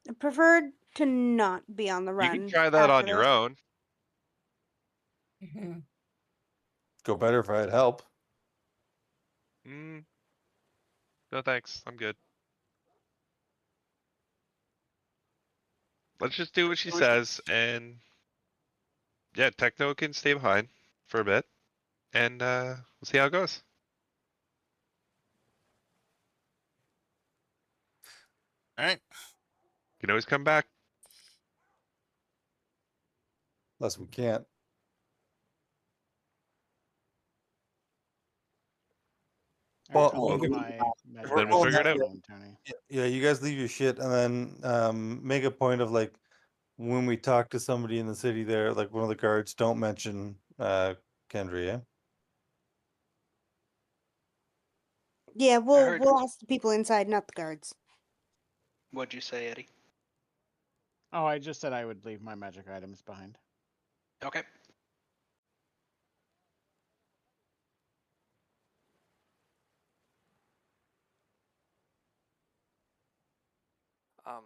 I preferred to not be on the You run. can try that on after your this. own. Mhm. Go better if I had help. No thanks. I'm good. let's just do what she says, and yeah, Techno can stay behind for a bit, and we'll see how it goes. All right. You can always come back. Unless we can't. Alright, Well, I'll well, leave if- my magic then we'll items figure it out. behind, Tony. Yeah, you guys leave your shit and then make a point of like when we talk to somebody in the city there, like one of the guards, don't mention Kendra, yeah? Yeah, heard- we'll ask the people inside, not the guards. What'd you say, Eddie? Oh, I just said I would leave my magic items behind. Okay. Um,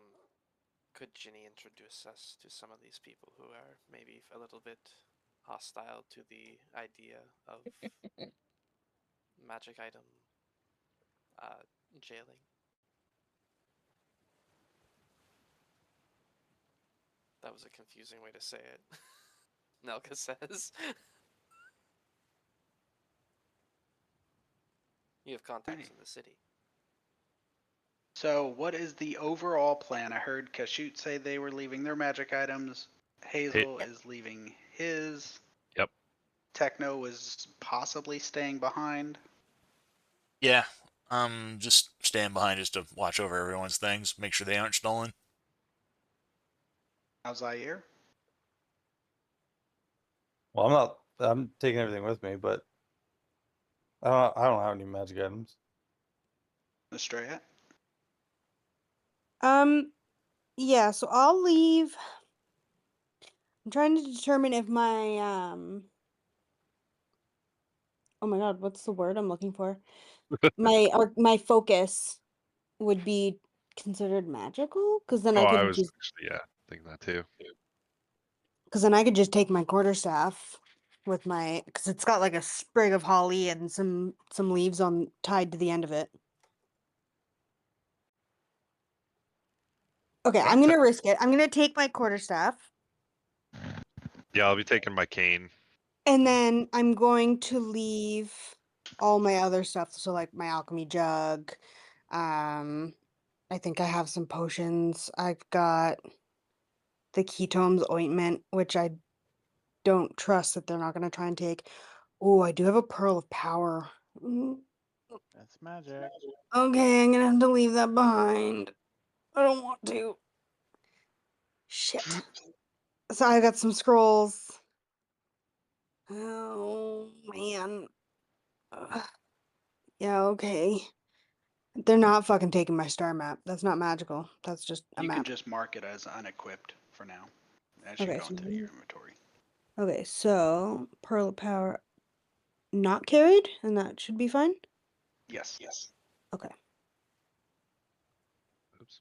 could Ginny introduce us to some of these people who are maybe a little bit hostile to the idea of magic item jailing? That was a confusing way to say it. Nelka says. You have contacts Alrighty. in the city. So, what is the overall plan? I heard Kashoot say they were leaving their magic items. Hazel Yep. is leaving his. Yep. Techno is possibly staying behind. Yeah. Just staying behind just to watch over everyone's things, make sure they aren't stolen. How's Zaire? Well, I'm taking everything with me, but I don't have any magic items. Estrella? Yeah, so I'll leave. I'm trying to determine if my oh my god, what's the word I'm looking for? My focus would be considered magical, because then Oh, I I could was just actually, thinking that too. take my quarterstaff with my, because it's got like a sprig of holly and some leaves on tied to the end of it. Okay, I'm gonna risk it. I'm gonna take my quarterstaff, Yeah, I'll be taking my cane. and then I'm going to leave all my other stuff. So like my alchemy jug. I think I have some potions. I've got the ketones ointment, which I don't trust that they're not gonna try and take. Oh, I do have a pearl of power. That's magic. Okay, I'm gonna have to leave that behind. I don't want to. Shit. So I got some scrolls. Oh man. Ugh. Yeah, okay. They're not fucking taking my star map. That's not magical. That's just a You can map. just mark it as unequipped for now. That should Okay, go so into your inventory. okay, so pearl of power not carried, and that should be fine. Yes. Okay. Oops.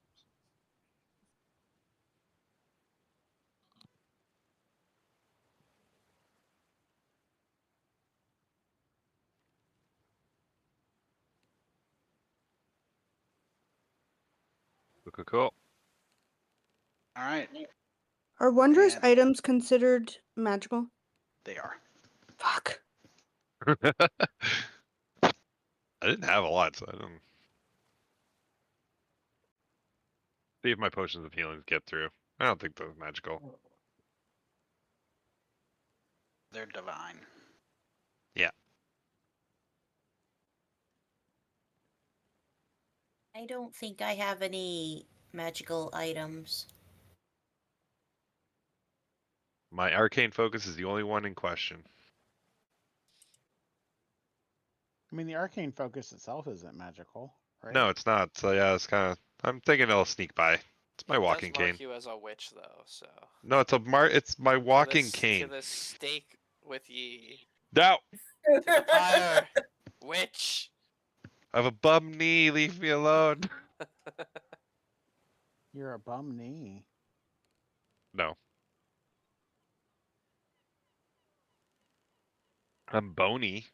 Cool. All right. Are wondrous And- items considered magical? They are. Fuck. I didn't have a lot, so I don't see if my potions of healing get through. I don't think those magical. They're divine. I don't think I have any magical items. My arcane focus is the only one in question. I mean, the arcane focus itself isn't magical, right? No, it's not. So yeah, it's kind of. I'm thinking it'll sneak by. It's my It walking does mark cane. you as a witch, though, so. No, it's my walking To cane. the stake with ye. No, To the fire. Witch. I have a bum knee. Leave me alone. You're a bum knee. No, I'm bony.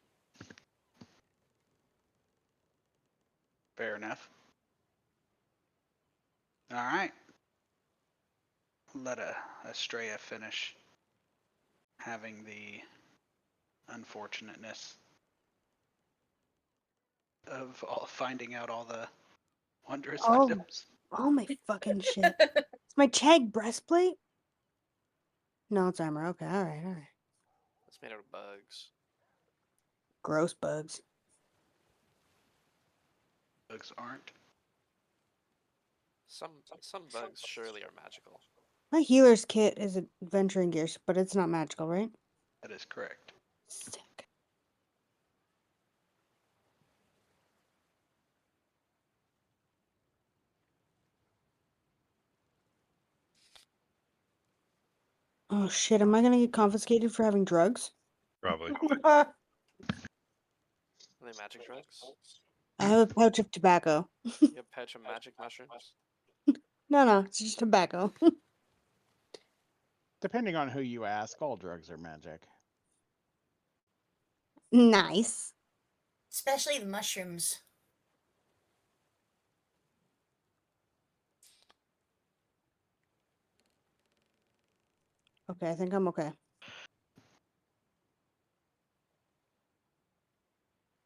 Fair enough. All right. let Estrella finish having the unfortunateness of finding out all the wondrous Oh. items. Oh my fucking shit. It's my tag breastplate? No, it's armor. Okay, alright, alright. It's made out of bugs. Gross bugs. Bugs aren't. Some bugs surely are magical. My healer's kit is adventuring gears, but it's not magical, right? That is correct. Sick. Oh shit, am I gonna get confiscated for having drugs? Probably. Are they magic drugs? I have a pouch of tobacco. You have a patch of magic mushrooms? No, it's just tobacco. Depending on who you ask, all drugs are magic. Nice. Especially the mushrooms. Okay, I think I'm okay.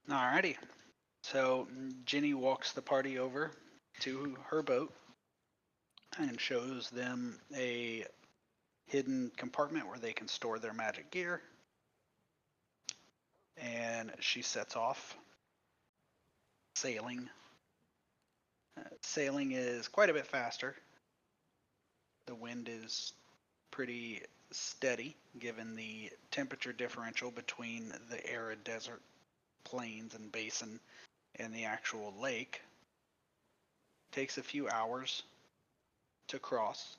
Alrighty. So Ginny walks the party over to her boat and shows them a hidden compartment where they can store their magic gear. And she sets off sailing. Sailing is quite a bit faster. The wind is pretty steady given the temperature differential between the arid desert plains and basin and the actual lake. Takes a few hours to cross.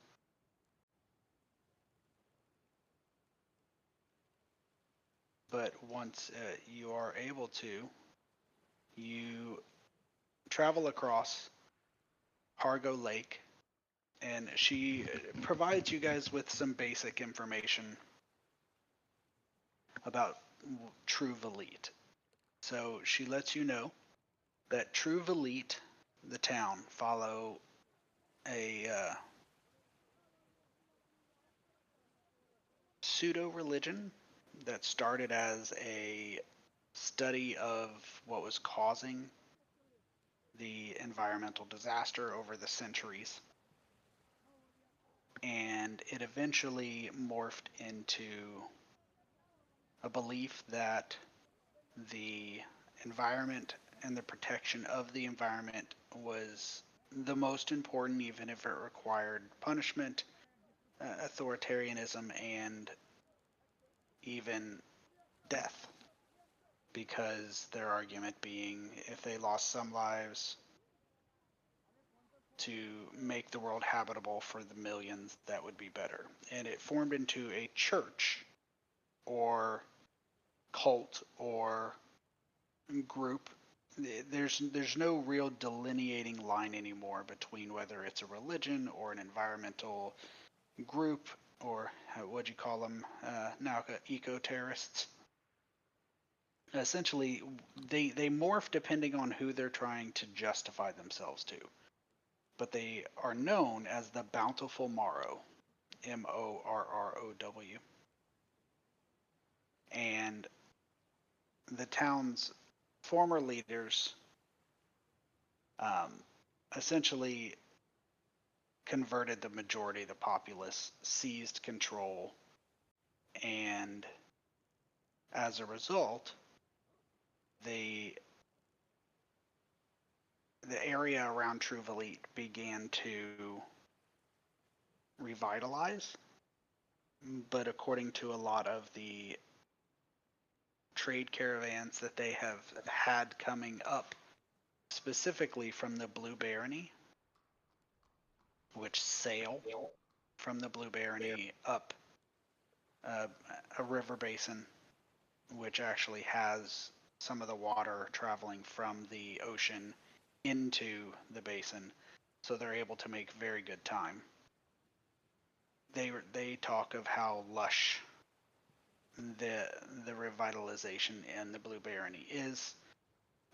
But once you are able to, you travel across Hargo Lake, and she provides you guys with some basic information about True Valit. So she lets you know that True Valit, the town, follow a pseudo-religion that started as a study of what was causing the environmental disaster over the centuries. And it eventually morphed into a belief that the environment and the protection of the environment was the most important, even if it required punishment, authoritarianism, and even death. Because their argument being if they lost some lives to make the world habitable for the millions, that would be better. And it formed into a church or cult or group. There's no real delineating line anymore between whether it's a religion or an environmental group or what'd you call them now, eco-terrorists. Essentially, they morph depending on who they're trying to justify themselves to. But they are known as the Bountiful Morrow, Morrow. And the town's former leaders essentially converted the majority of the populace, seized control, and as a result, the area around True Valit began to revitalize. But according to a lot of the trade caravans that they have had coming up, specifically from the Blue Barony, which sail from the Blue Barony up a river basin, which actually has some of the water traveling from the ocean into the basin, so they're able to make very good time. They talk of how lush the revitalization in the Blue Barony is,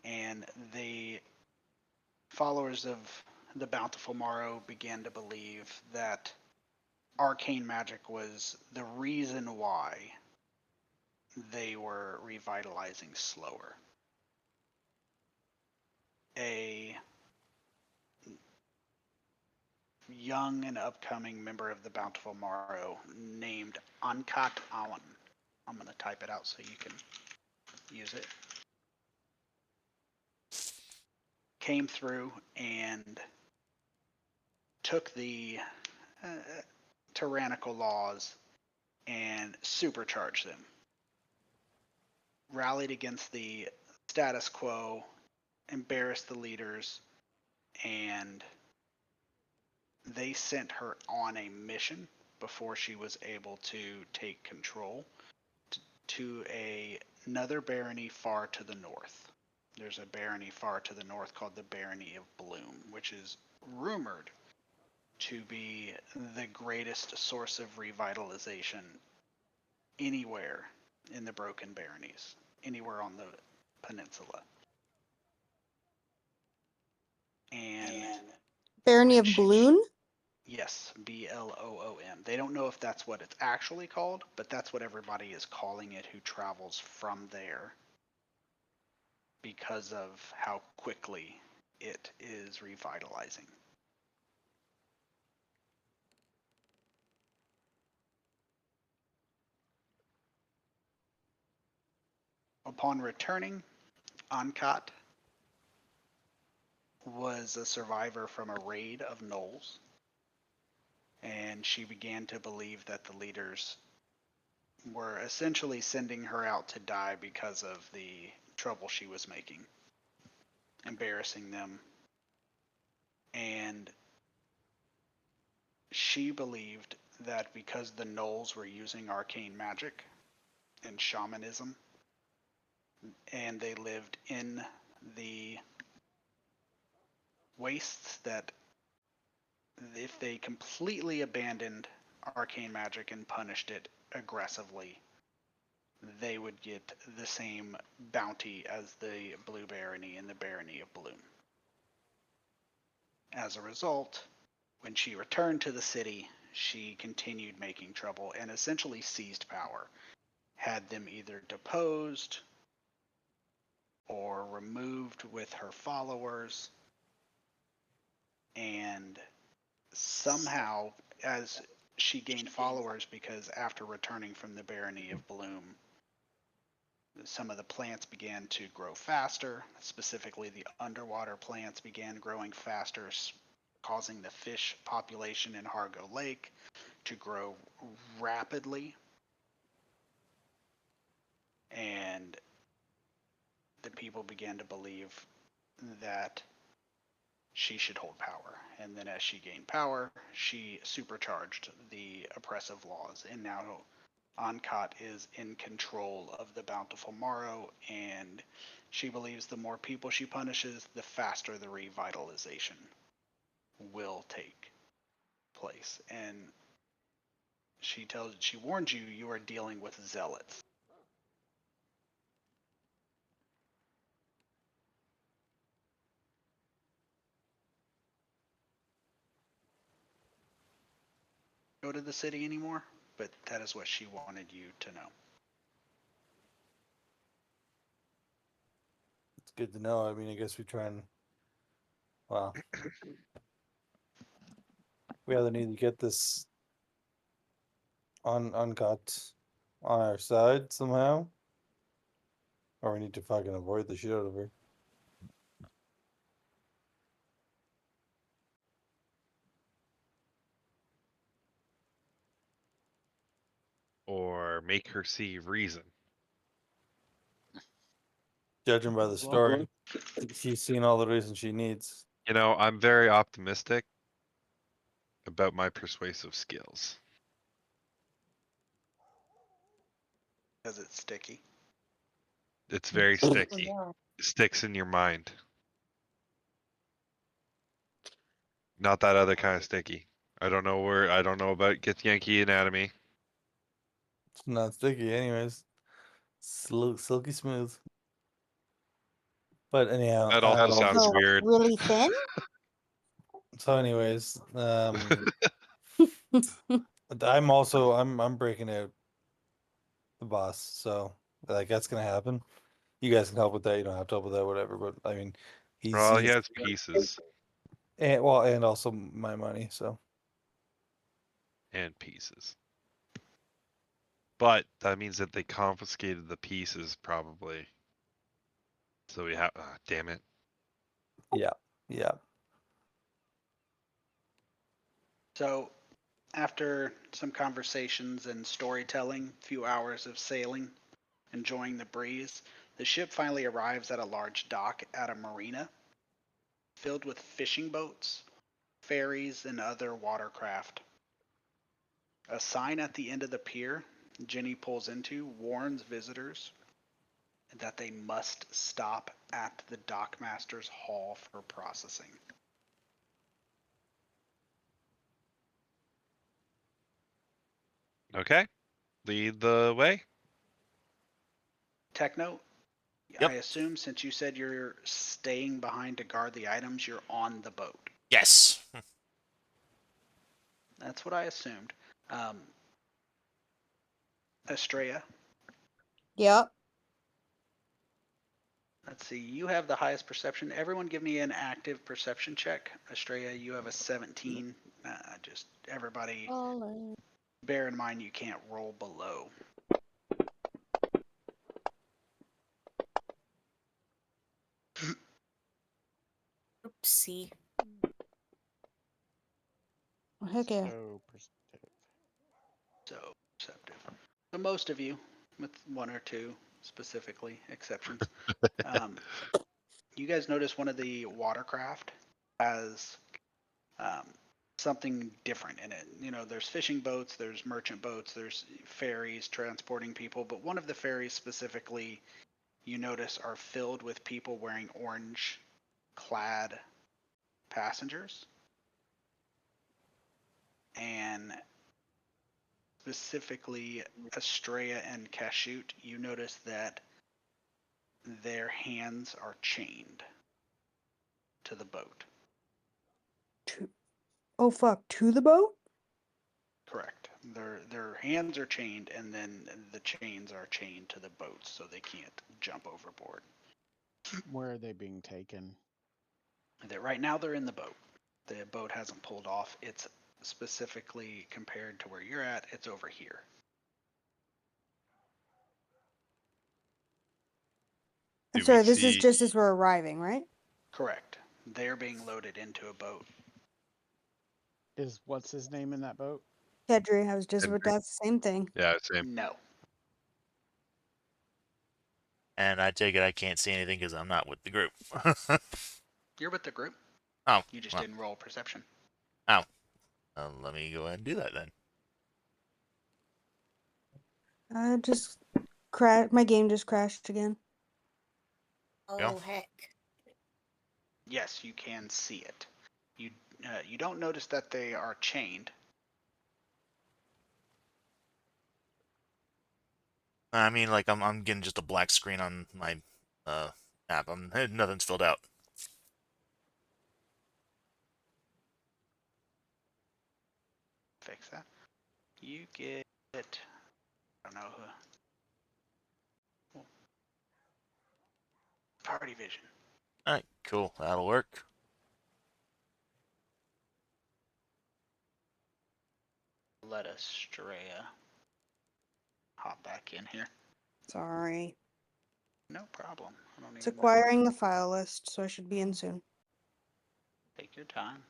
and the followers of the Bountiful Morrow began to believe that arcane magic was the reason why they were revitalizing slower. A young and upcoming member of the Bountiful Morrow named Ankat Awan. I'm going to type it out so you can use it. Came through and took the tyrannical laws and supercharged them. Rallied against the status quo, embarrassed the leaders, and they sent her on a mission before she was able to take control to another barony far to the north. There's a barony far to the north called the Barony of Bloom, which is rumored to be the greatest source of revitalization anywhere in the Broken Baronies, anywhere on the peninsula. And Barony of when she- Bloom? Yes, Bloom. They don't know if that's what it's actually called, but that's what everybody is calling it who travels from there because of how quickly it is revitalizing. Upon returning, Ankat was a survivor from a raid of gnolls, and she began to believe that the leaders were essentially sending her out to die because of the trouble she was making, embarrassing them. And she believed that because the gnolls were using arcane magic and shamanism, and they lived in the wastes, that if they completely abandoned arcane magic and punished it aggressively, they would get the same bounty as the Blue Barony and the Barony of Bloom. As a result, when she returned to the city, she continued making trouble and essentially seized power, had them either deposed or removed with her followers, and somehow, as she gained followers, because after returning from the Barony of Bloom, some of the plants began to grow faster. Specifically, the underwater plants began growing faster, causing the fish population in Hargo Lake to grow rapidly. And the people began to believe that she should hold power. And then as she gained power, she supercharged the oppressive laws. And now Ankat is in control of the Bountiful Morrow, and she believes the more people she punishes, the faster the revitalization will take place. And she warns you, you are dealing with zealots. Go to the city anymore, but that is what she wanted you to know. It's good to know. I mean, I guess we try and. Well, we either need to get this uncut on our side somehow, or we need to fucking avoid the shit out of her. Or make her see reason. Judging by the story, she's seen all the reasons she needs. You know, I'm very optimistic about my persuasive skills. Because it's sticky. It's very sticky. It sticks in your mind. Not that other kind of sticky. I don't know about Get Yankee Anatomy. It's not sticky, anyways. Silky smooth. But anyhow, That also sounds So, weird. really thin? so anyways, I'm breaking out the boss, so like that's gonna happen. You guys can help with that. You don't have to help with that, whatever. But I mean, Well, he he's has pieces and also my money. So and pieces. But that means that they confiscated the pieces, probably. So we have. Damn it. yeah. So, after some conversations and storytelling, few hours of sailing, enjoying the breeze, the ship finally arrives at a large dock at a marina filled with fishing boats, ferries, and other watercraft. A sign at the end of the pier Jenny pulls into warns visitors that they must stop at the dockmaster's hall for processing. Okay. Lead the way. Techno, Yep. I assume since you said you're staying behind to guard the items, you're on the boat. Yes. That's what I assumed. Estrella, Yep. let's see. You have the highest perception. Everyone give me an active perception check. Estrella, you have a 17. Just everybody bear in mind you can't roll below. Oopsie. Oh, heck yeah. So perceptive. So perceptive. So most of you, with one or two specifically exceptions, you guys notice one of the watercraft has something different in it. You know, there's fishing boats, there's merchant boats, there's ferries transporting people, but one of the ferries specifically, you notice, are filled with people wearing orange clad passengers. And specifically Estrella and Kashoot, you notice that their hands are chained to the boat. Oh fuck, to the boat? Correct. Their hands are chained, and then the chains are chained to the boat, so they can't jump overboard. Where are they being taken? Right now they're in the boat. The boat hasn't pulled off. It's specifically compared to where you're at. It's over here. I'm Do we sorry, this is see? just as we're arriving, right? Correct. They're being loaded into a boat. Is what's his name in that boat? Kedri, I was just about Kendrick. to ask the same thing. Yeah, same. No. And I take it I can't see anything because I'm not with the group. You're with the group. Oh, You just well. didn't roll perception. Let me go ahead and do that then. Just my game just crashed again. Oh, Yeah. heck. Yes, you can see it. You don't notice that they are chained. I mean, like I'm getting just a black screen on my app. Nothing's filled out. Fix that. You get, I don't know who. Party vision. All right, cool. That'll work. Let Estrella hop back in here. Sorry. No problem. I don't It's even know. acquiring the file list, so I should be in soon. Take your time.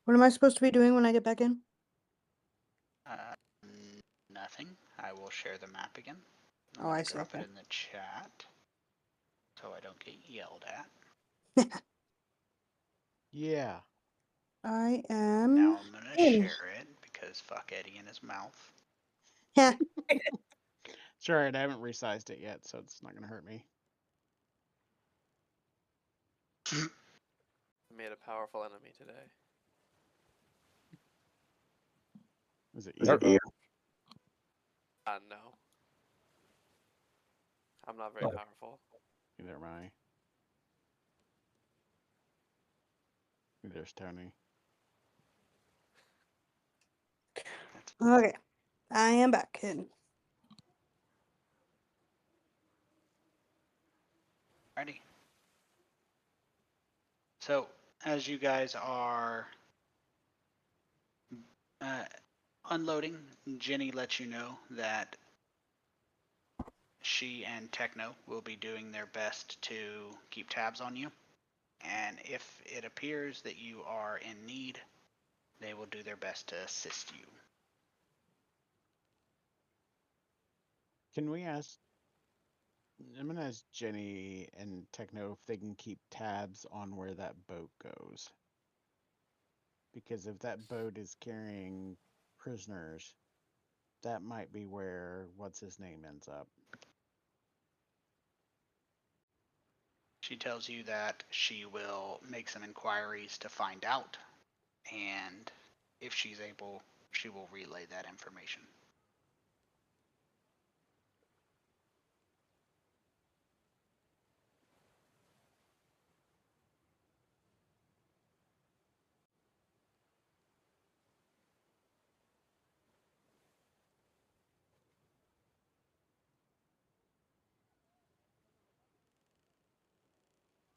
What am I supposed to be doing when I get back in? Nothing. I will share the map again. I'm Oh, gonna I see, drop okay. it in the chat so I don't get yelled at. Yeah. I am. Now I'm gonna in. share it because fuck Eddie in his mouth. Yeah. It's alright, I haven't resized it yet, so it's not gonna hurt me. Made a powerful enemy today. Is it Is it you? you? No. I'm not very Oh. powerful. Neither am I. There's Tony. Okay, I am back. Hidden. Alrighty. So, as you guys are unloading, Jenny lets you know that she and Techno will be doing their best to keep tabs on you. And if it appears that you are in need, they will do their best to assist you. Can we ask? I'm gonna ask Jenny and Techno if they can keep tabs on where that boat goes. Because if that boat is carrying prisoners, that might be where what's his name ends up. She tells you that she will make some inquiries to find out, and if she's able, she will relay that information.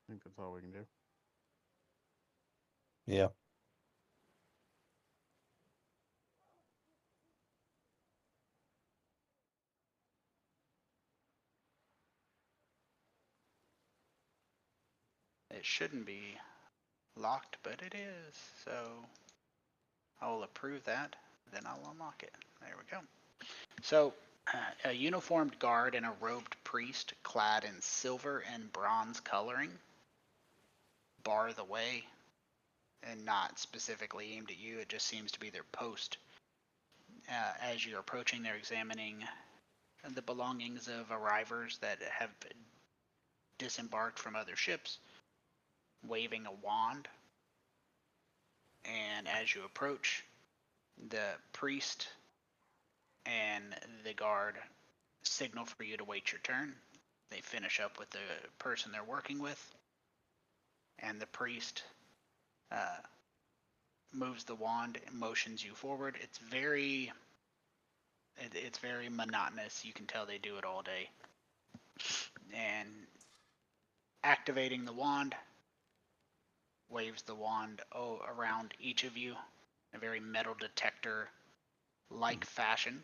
I think that's all we can do. Yeah. It shouldn't be locked, but it is, so I will approve that, then I'll unlock it. There we go. So, a uniformed guard and a robed priest clad in silver and bronze coloring bar the way, and not specifically aimed at you, it just seems to be their post. As you're approaching, they're examining the belongings of arrivers that have disembarked from other ships, waving a wand. And as you approach, the priest and the guard signal for you to wait your turn. They finish up with the person they're working with, and the priest moves the wand and motions you forward. It's very monotonous. You can tell they do it all day. And activating the wand, waves the wand around each of you in a very metal detector like fashion.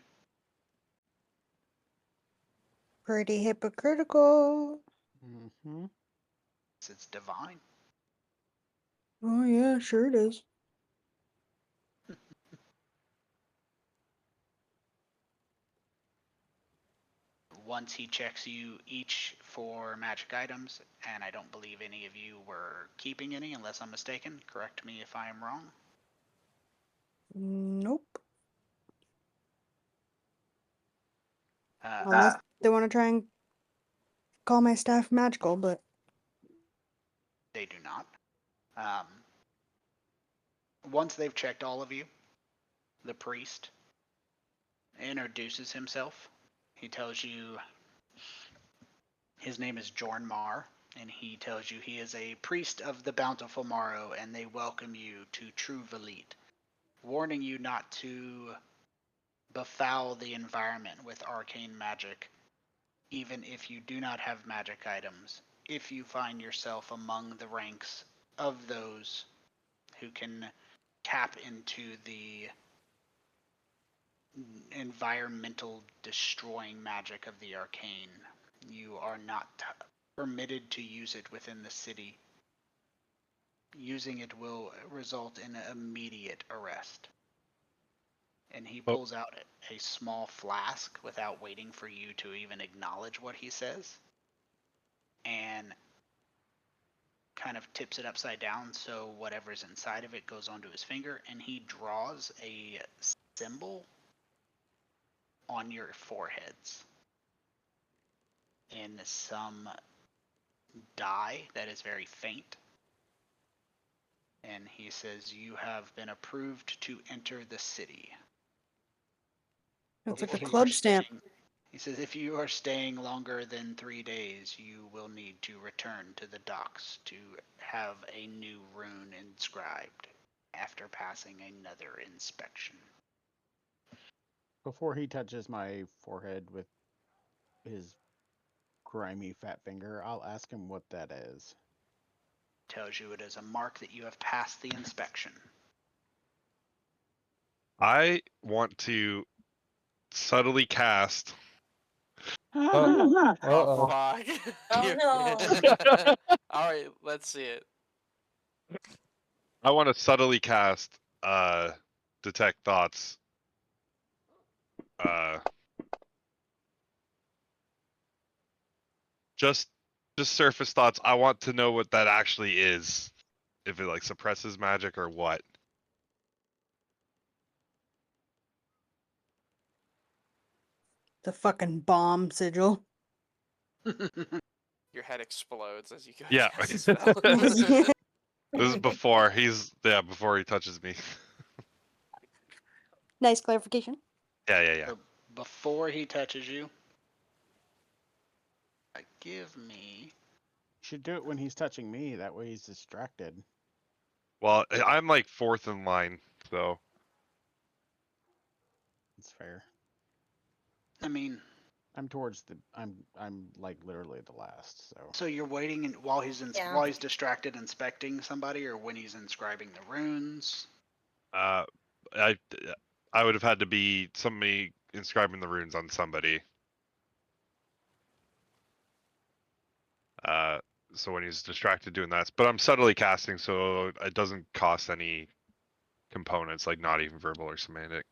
Pretty hypocritical. Mm-hmm. It's divine. Oh yeah, sure it is. Once he checks you each for magic items, and I don't believe any of you were keeping any unless I'm mistaken. Correct me if I am wrong. Nope. Uh, Unless they want to try and call my staff magical, but They do not. Once they've checked all of you, the priest introduces himself. He tells you his name is Jorn Mar, and he tells you he is a priest of the bountiful Morrow, and they welcome you to True Valit, warning you not to befoul the environment with arcane magic, even if you do not have magic items, if you find yourself among the ranks of those who can tap into the environmental destroying magic of the arcane. You are not permitted to use it within the city. Using it will result in immediate arrest. And he Oh. pulls out a small flask without waiting for you to even acknowledge what he says, and kind of tips it upside down so whatever's inside of it goes onto his finger, and he draws a symbol on your foreheads in some dye that is very faint. And he says, "You have been approved to enter the city." That's like If a you are club stamp. staying- He says if you are staying longer than 3 days, you will need to return to the docks to have a new rune inscribed after passing another inspection. Before he touches my forehead with his grimy fat finger, I'll ask him what that is. Tells you it is a mark that you have passed the inspection. I want to subtly cast. Uh-oh. Oh fuck. Oh, You- no. Alright, let's see it. I want to subtly cast detect thoughts. Just surface thoughts. I want to know what that actually is. If it like suppresses magic or what. The fucking bomb sigil. Your head explodes as you go Yeah. cast a spell. This is before before he touches me. Nice clarification. Yeah. So before he touches you, give me. You should do it when he's touching me. That way he's distracted. Well, I'm like fourth in line, so It's fair. I mean, I'm like literally the last, so. so you're waiting while he's Yeah. while he's distracted inspecting somebody, or when he's inscribing the runes. I would have had to be somebody inscribing the runes on somebody. So when he's distracted doing that, but I'm subtly casting, so it doesn't cost any components, like not even verbal or semantic.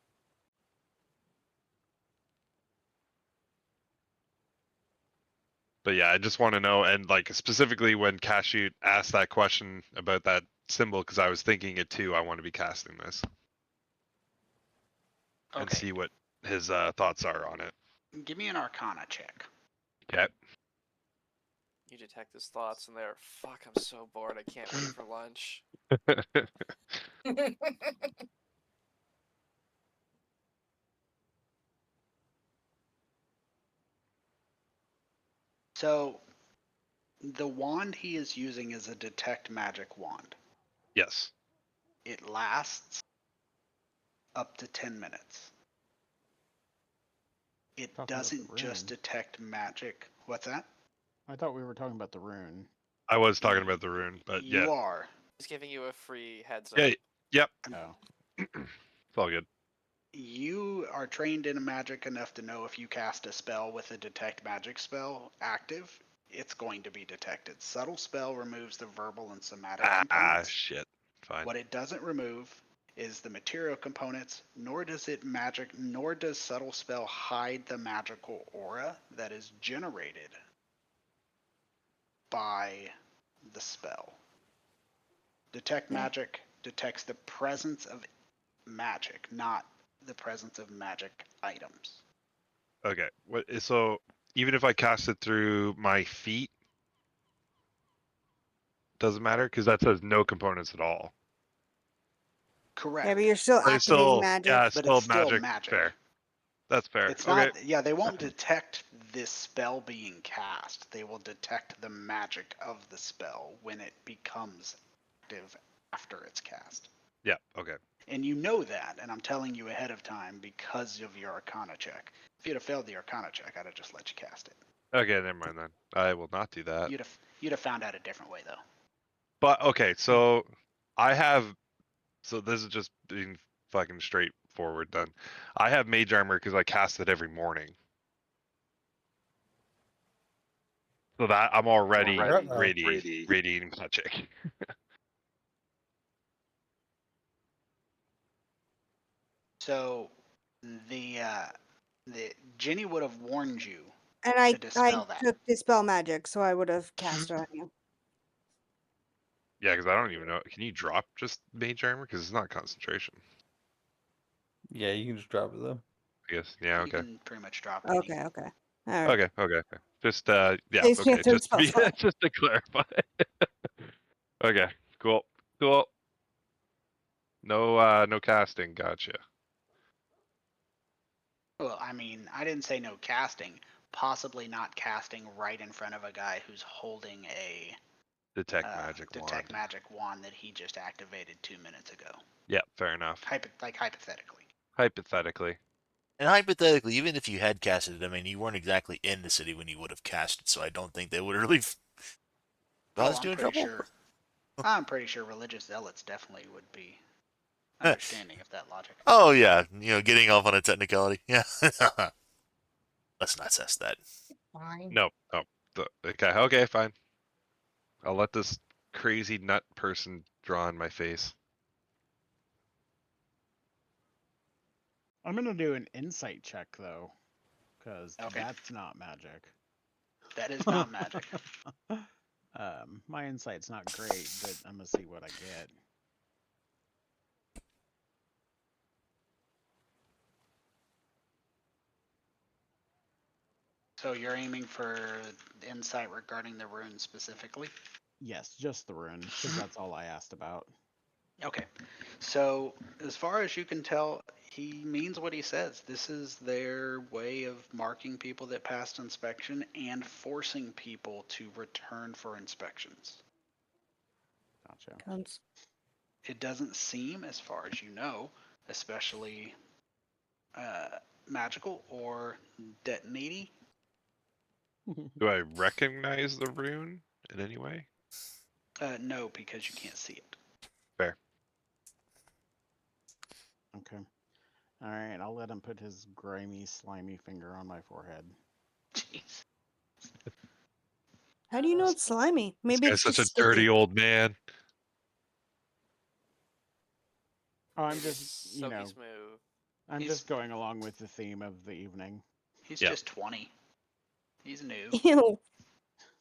But yeah, I just want to know, and like specifically when Cashew asked that question about that symbol, because I was thinking it too. I want to be casting this and Okay, see what his thoughts are on it. give me an Arcana check. Okay. You detect his thoughts and they're, fuck, I'm so bored, I can't wait for lunch. So, the wand he is using is a detect magic wand. Yes. It lasts up to 10 minutes. It Talking about the doesn't just rune. detect magic. What's that? I thought we were talking about the rune. I was talking about the rune, but you yeah. are. He's giving you a free heads up. Yeah. Yep. Oh. It's all good. You are trained in magic enough to know if you cast a spell with a detect magic spell active, it's going to be detected. Subtle spell removes the verbal and somatic components. Shit. Fine. What it doesn't remove is the material components, nor does subtle spell hide the magical aura that is generated by the spell. Detect magic detects the presence of magic, not the presence of magic items. Okay. So even if I cast it through my feet, doesn't matter because that says no components at all. Correct. Yeah, but you're still But it's activating still, magic. yeah, it's But still it's still magic. magic. Fair. That's fair. It's Okay. not, yeah, they won't detect this spell being cast. They will detect the magic of the spell when it becomes active after it's cast. Yeah. Okay. And you know that, and I'm telling you ahead of time because of your Arcana check. If you'd have failed the Arcana check, I'd have just let you cast it. Okay. Never mind then. I will not do that. You'd have found out a different way though. But okay. So I have. So this is just being fucking straightforward then. I have mage armor because I cast it every morning. So that I'm already radiating magic. So the Jenny would have warned you. And to I dispel that. took dispel magic, so I would have cast it on you. Yeah, because I don't even know. Can you drop just mage armor? Because it's not concentration. Yeah, you can just drop it though. I guess. Yeah. You Okay. can pretty much drop it. Okay. All right. Okay. Just yeah. Saves me Okay. a third Just to spell be, slot. just to clarify. Okay. Cool. No casting. Gotcha. Well, I mean, I didn't say no casting. Possibly not casting right in front of a guy who's holding a Detect magic detect wand. magic wand that he just activated 2 minutes ago. Yeah, fair enough. Hypothetically. Hypothetically. And hypothetically, even if you had casted it, I mean, you weren't exactly in the city when you would have casted, so I don't think they would really cause you in trouble. I'm pretty sure religious zealots definitely would be understanding of that logic. Oh yeah, getting off on a technicality. Yeah. Let's not test that. Fine. No. Oh. Okay, fine. I'll let this crazy nut person draw on my face. I'm gonna do an insight check though, because Okay. that's not magic. That is not magic. My insight's not great, but I'm gonna see what I get. So you're aiming for insight regarding the rune specifically? Yes, just the rune, because that's all I asked about. Okay. So as far as you can tell, he means what he says. This is their way of marking people that passed inspection and forcing people to return for inspections. Gotcha. Counts. It doesn't seem, as far as you know, especially magical or detonating. Do I recognize the rune in any way? No, because you can't see it. Fair. Okay. All right, I'll let him put his grimy, slimy finger on my forehead. Jeez. How do you know it's slimy? Maybe This it's guy's such just a dirty sticky. old man. Oh, I'm just, Silky smooth. I'm He's- just going along with the theme of the evening. He's Yep. just 20. He's new. Ew.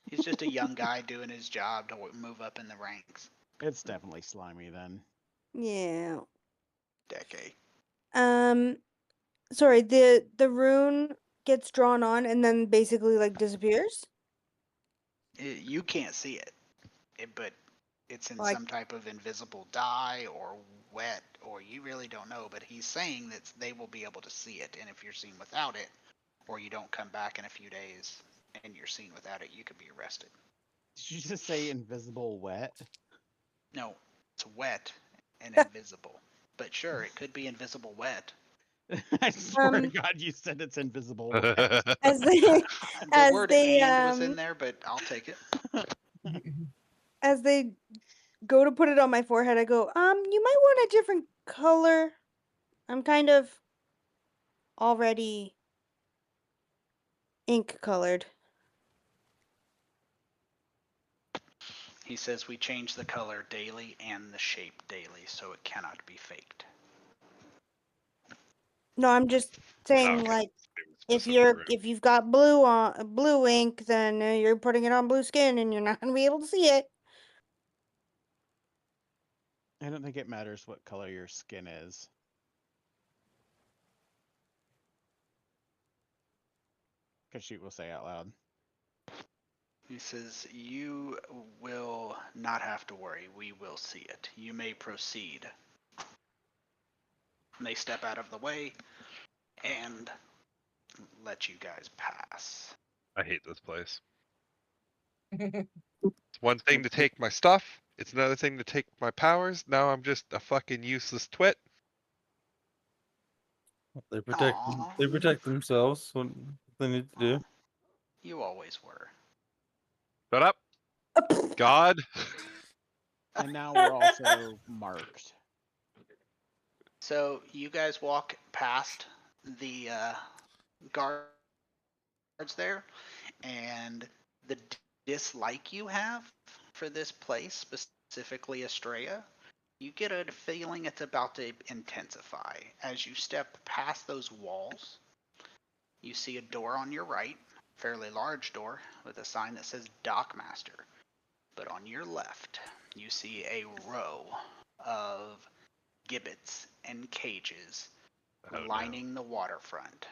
He's just a young guy doing his job to move up in the ranks. It's definitely slimy then. Yeah. Decade. Sorry, the rune gets drawn on and then basically like disappears? You can't see it, but it's in Like- some type of invisible dye or wet, or you really don't know. But he's saying that they will be able to see it, and if you're seen without it, or you don't come back in a few days and you're seen without it, you could be arrested. Did you just say invisible wet? No, it's wet and invisible. But sure, it could be invisible wet. I swear to Um, God, you said it's invisible wet. As they The as word they "and" was in there, but I'll take it. as they go to put it on my forehead, I go, you might want a different color. I'm kind of already ink colored. He says we change the color daily and the shape daily, so it cannot be faked. No, I'm just saying Okay. like Specific rune. if you've got blue ink, then you're putting it on blue skin and you're not gonna be able to see it. I don't think it matters what color your skin is. Kashyyyk will say out loud. He says, you will not have to worry. We will see it. You may proceed. And they step out of the way and let you guys pass. I hate this place. It's one thing to take my stuff. It's another thing to take my powers. Now I'm just a fucking useless twit. They Aw. protect themselves. What they need to do. You always were. Shut up, God. And now we're also marked. So you guys walk past the guards there, and the dislike you have for this place, specifically Estrella, you get a feeling it's about to intensify. As you step past those walls, you see a door on your right, fairly large door, with a sign that says Dockmaster. But on your left, you see a row of gibbets and cages Oh, no. lining the waterfront.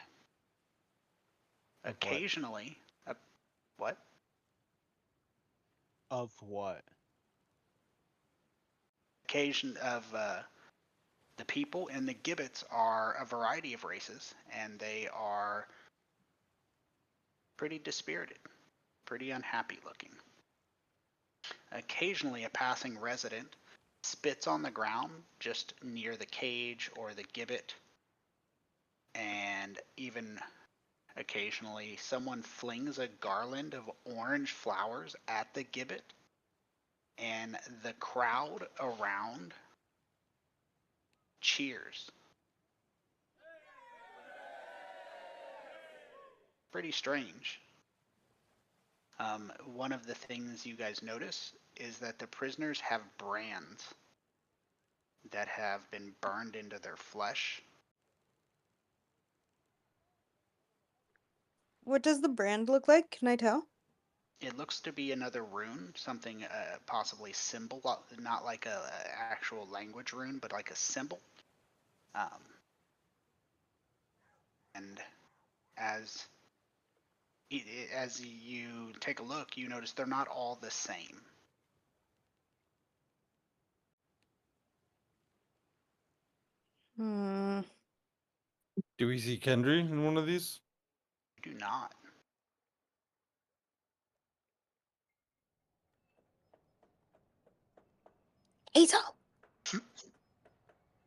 Of what? Occasionally, what? Of what? Occasion of The people in the gibbets are a variety of races, and they are pretty dispirited, pretty unhappy looking. Occasionally, a passing resident spits on the ground just near the cage or the gibbet, and even occasionally, someone flings a garland of orange flowers at the gibbet, and the crowd around cheers. Pretty strange. One of the things you guys notice is that the prisoners have brands that have been burned into their flesh. What does the brand look like? Can I tell? It looks to be another rune, something possibly symbol, not like a actual language rune, but like a symbol. And as you take a look, you notice they're not all the same. Hmm. Do we see Kendry in one of these? You do not. Hazel.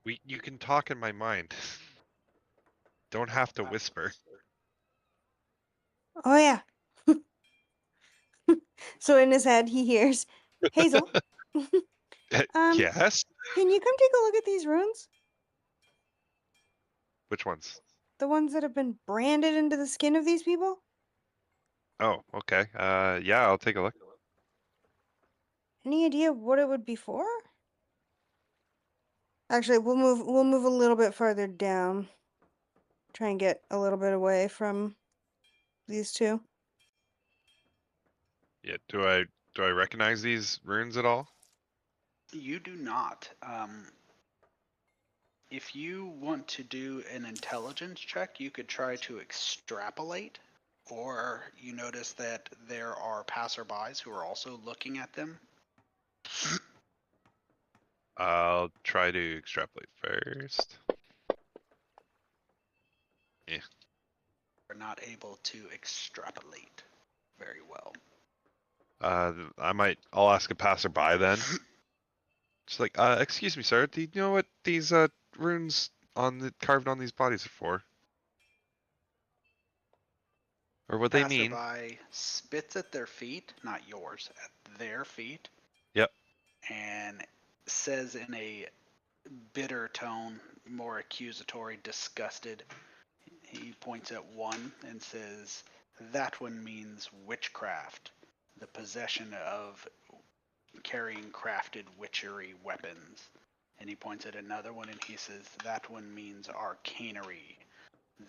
You can talk in my mind. Don't have to whisper. Oh yeah. So in his head, he hears, Hazel. Yes? Can you come take a look at these runes? Which ones? The ones that have been branded into the skin of these people? Oh, okay. Yeah, I'll take a look. Any idea what it would be for? Actually, we'll move a little bit farther down. Try and get a little bit away from these two. Yeah, do I recognize these runes at all? You do not. If you want to do an intelligence check, you could try to extrapolate, or you notice that there are passerbys who are also looking at them. I'll try to extrapolate first. Are not able to extrapolate very well. I'll ask a passerby then. Just like, excuse me, sir, do you know what these runes carved on these bodies are for? Or what they mean? Passerby spits at their feet, not yours, at their feet. Yep. And says in a bitter tone, more accusatory, disgusted. He points at one and says, "That one means witchcraft, the possession of carrying crafted witchery weapons." And he points at another one and he says, "That one means arcanery,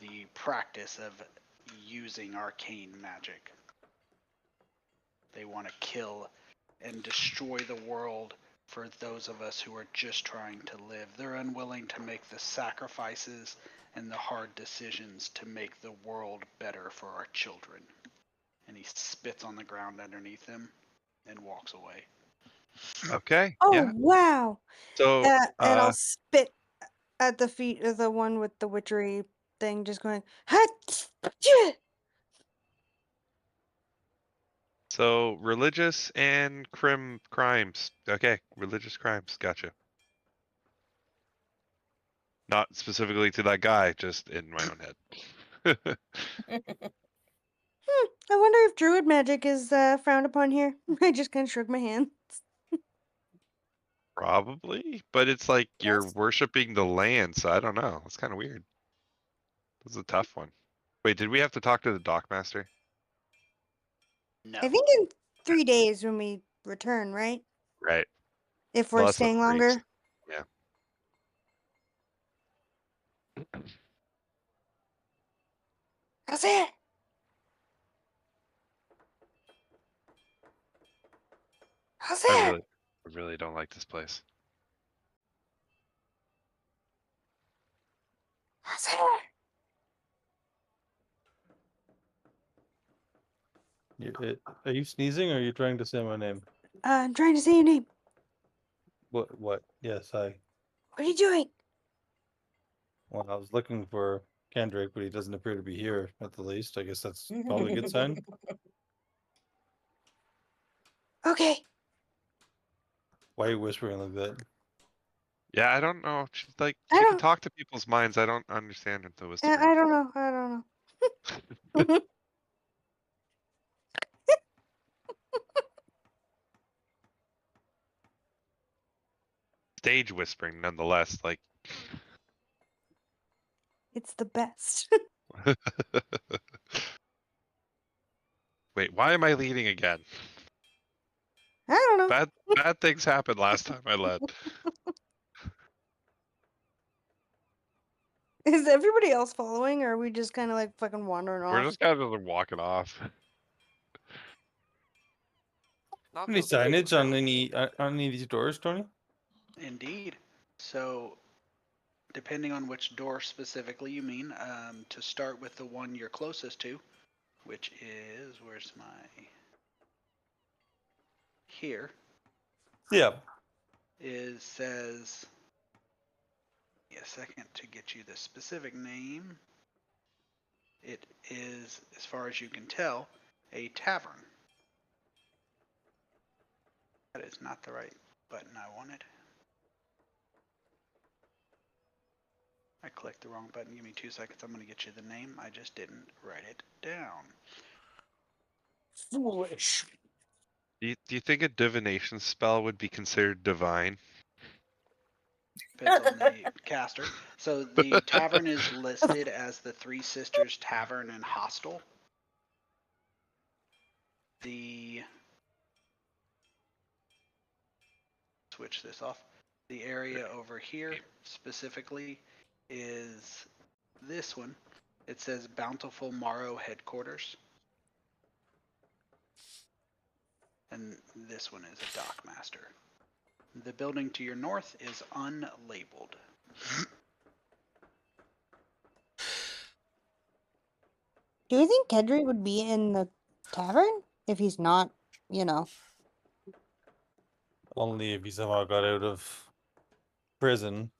the practice of using arcane magic." They want to kill and destroy the world for those of us who are just trying to live. They're unwilling to make the sacrifices and the hard decisions to make the world better for our children. And he spits on the ground underneath him and walks away. Okay. Oh Yeah. wow! So, And I'll spit at the feet of the one with the witchery thing, just going, "Hut!" so religious and crimes. Okay, religious crimes. Gotcha. Not specifically to that guy, just in my own head. I wonder if druid magic is frowned upon here. I just kind of shrug my hand. Probably, but it's like you're Yes. worshiping the land, so I don't know. It's kind of weird. This is a tough one. Wait, did we have to talk to the dockmaster? No. I think in 3 days when we return, right? Right. If Well, we're that's the staying priest. longer. Yeah. How's it? How's I it? really don't like this place. How's it? Are you sneezing or are you trying to say my name? I'm trying to say your name. What? Yes, I. What are you doing? Well, I was looking for Kendrick, but he doesn't appear to be here at the least. I guess that's probably a good sign. Okay. Why are you whispering like that? Yeah, I don't know. She's like I she can don't- talk to people's minds. I don't understand the I whispering. don't know. I don't know. Stage whispering, nonetheless. Like, It's the best. wait, why am I leading again? I don't know. Bad things happened last time I led. Is everybody else following, or are we just kind of like fucking wandering We're off? just kind of walking off. Not Any till the end. signage on any of these doors, Tony? Indeed. So, depending on which door specifically you mean, to start with the one you're closest to, which is, where's my, here, Yeah. says, give me a second to get you the specific name. It is, as far as you can tell, a tavern. That is not the right button I wanted. I clicked the wrong button. Give me 2 seconds. I'm going to get you the name. I just didn't write it down. Foolish. Do you think a divination spell would be considered divine? Depends on the caster. So the tavern is listed as the Three Sisters Tavern and Hostel. Switch this off. The area over here specifically is this one. It says Bountiful Morrow Headquarters. And this one is a Dockmaster. The building to your north is unlabeled. Do you think Kedry would be in the tavern if he's not, you know? Only if he somehow got out of prison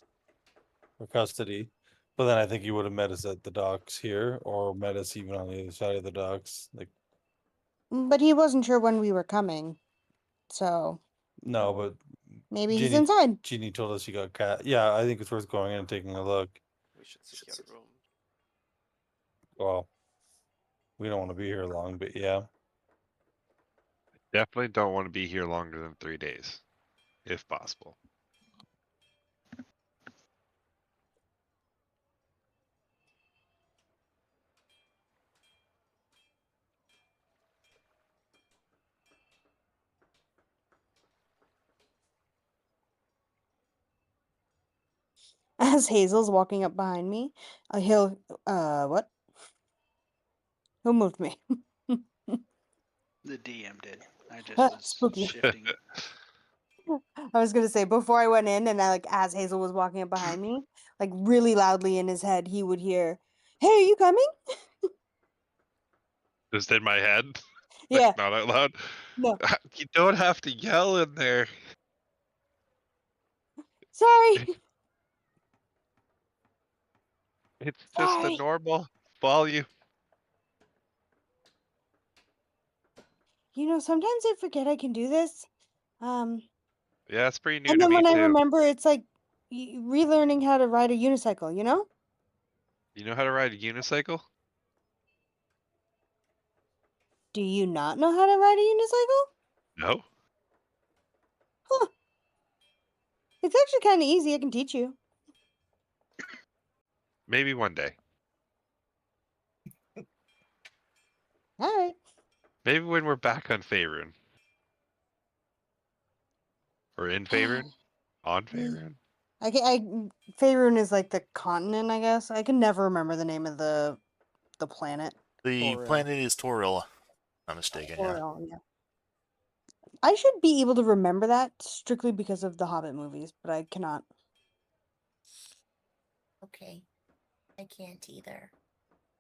or custody. But then I think he would have met us at the docks here, or met us even on the other side of the docks. Like, But he wasn't sure when we were coming, so no, but maybe he's Ginny, inside. Jeannie told us she got cat. Yeah, I think it's worth going in and taking a look. We should secure a room. Well, we don't want to be here long, but yeah. Definitely don't want to be here longer than 3 days, if possible. As Hazel's walking up behind me, he'll, what? Who moved me? The DM did. I just was Spooky. shifting. I was gonna say, before I went in and as Hazel was walking up behind me, like really loudly in his head, he would hear, "Hey, are you coming?" Just in my head, Yeah, like not out loud. no, You don't have to yell in there. sorry, It's just a sorry. normal volume. You know, sometimes I forget I can do this. Yeah, it's pretty new And to then me when I too. remember, it's like relearning how to ride a unicycle, you know? You know how to ride a unicycle? Do you not know how to ride a unicycle? No. Huh. It's actually kind of easy. I can teach you. Maybe one day. All right. Maybe when we're back on Faerun. Or in Faerun? On Faerun? Faerun is like the continent, I guess. I can never remember the name of the planet. The Toril. planet is Toril. I'm mistaken. Yeah. Orion, yeah. I should be able to remember that strictly because of the Hobbit movies, but I cannot. Okay. I can't either.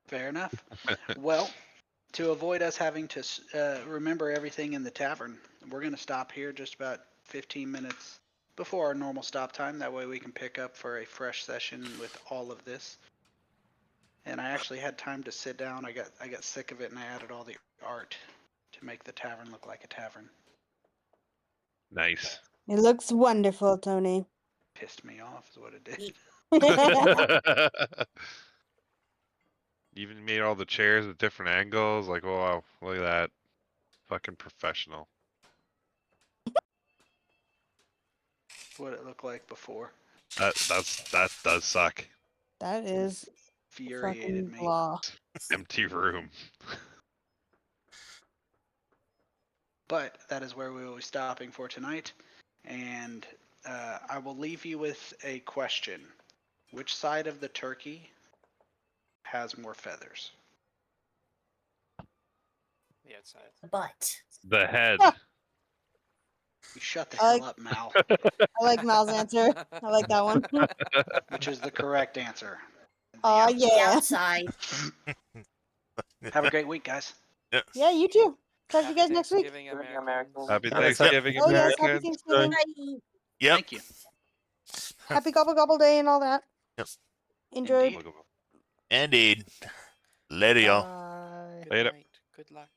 Fair enough. Well, to avoid us having to remember everything in the tavern, we're going to stop here just about 15 minutes before our normal stop time. That way we can pick up for a fresh session with all of this. And I actually had time to sit down. I got sick of it, and I added all the art to make the tavern look like a tavern. Nice. It looks wonderful, Tony. Pissed me off is what it did. Ye- Even made all the chairs with different angles. Like, wow, look at that. Fucking professional. What it looked like before. That does suck. That is Infuriated fucking me. blah. Empty room. But that is where we will be stopping for tonight. And I will leave you with a question. Which side of the turkey has more feathers? The outside. But The head. Ah. You shut the I hell like- up, Mal. I like Mal's answer. I like that one. Which is the correct answer. The Aw, outside. the yeah. outside. Have a great week, guys. Yeah. Yeah, you too. Talk to you Happy guys next week. Thanksgiving, Americans. Happy Yeah, that's Thanksgiving, Oh yes, happy Americans. Thanksgiving. Bye. Yep. Thank you. Happy gobble gobble day and all that. Yep. Enjoy. Indeed. Indeed. Later, y'all. Bye. Good Later. night. Good luck.